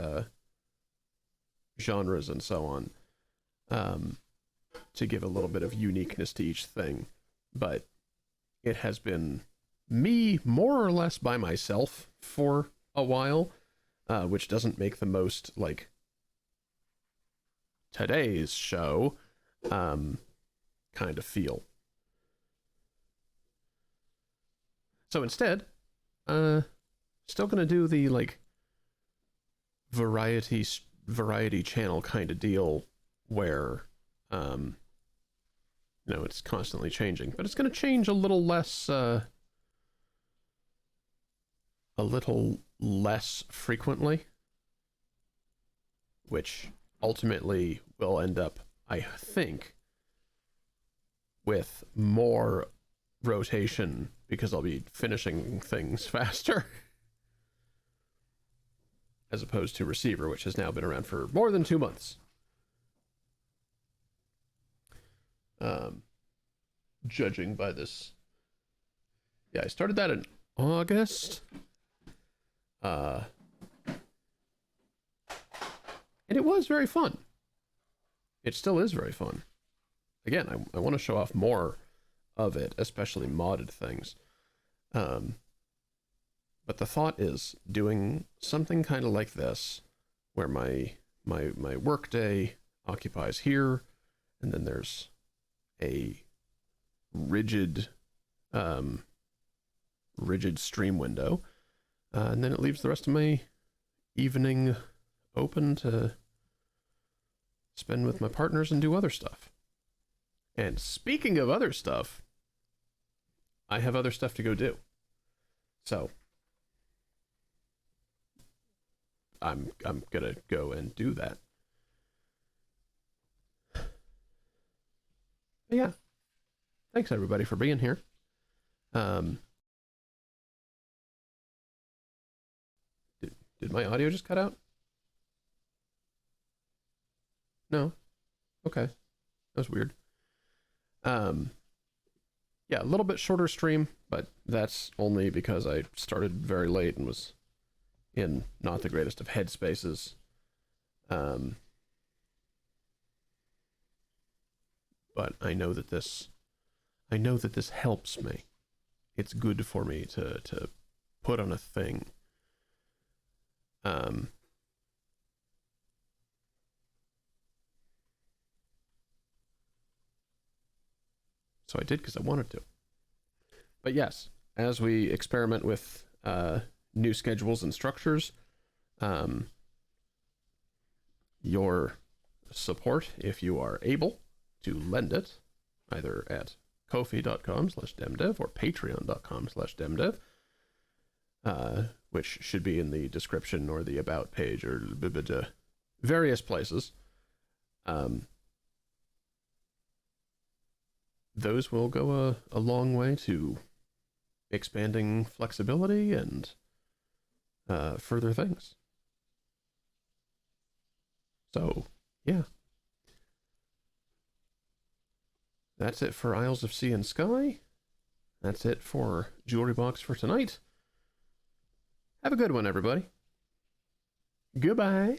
genres and so on, to give a little bit of uniqueness to each thing. But it has been me more or less by myself for a while, which doesn't make the most, like, today's show kind of feel. So instead, still gonna do the, like, variety channel kind of deal where it's constantly changing, but it's gonna change a little less frequently, which ultimately will end up, I think, with more rotation because I'll be finishing things faster. As opposed to Receiver, which has now been around for more than 2 months. Judging by this. Yeah, I started that in August. And it was very fun. It still is very fun. Again, I want to show off more of it, especially modded things. But the thought is doing something kind of like this, where my work day occupies here, and then there's a rigid stream window, and then it leaves the rest of my evening open to spend with my partners and do other stuff. And speaking of other stuff, I have other stuff to go do. So I'm gonna go and do that. But yeah, thanks everybody for being here. Did my audio just cut out? No. Okay, that was weird. Yeah, a little bit shorter stream, but that's only because I started very late and was in not the greatest of headspaces. But I know that this helps me. It's good for me to put on a thing. So I did because I wanted to. But yes, as we experiment with new schedules and structures, your support, if you are able to lend it, either at ko-fi.com/demdev or patreon.com/demdev, which should be in the description or the about page or various places. Those will go a long way to expanding flexibility and further things. So, yeah. That's it for Isles of Sea and Sky. That's it for Jewelry Box for tonight. Have a good one, everybody. Goodbye.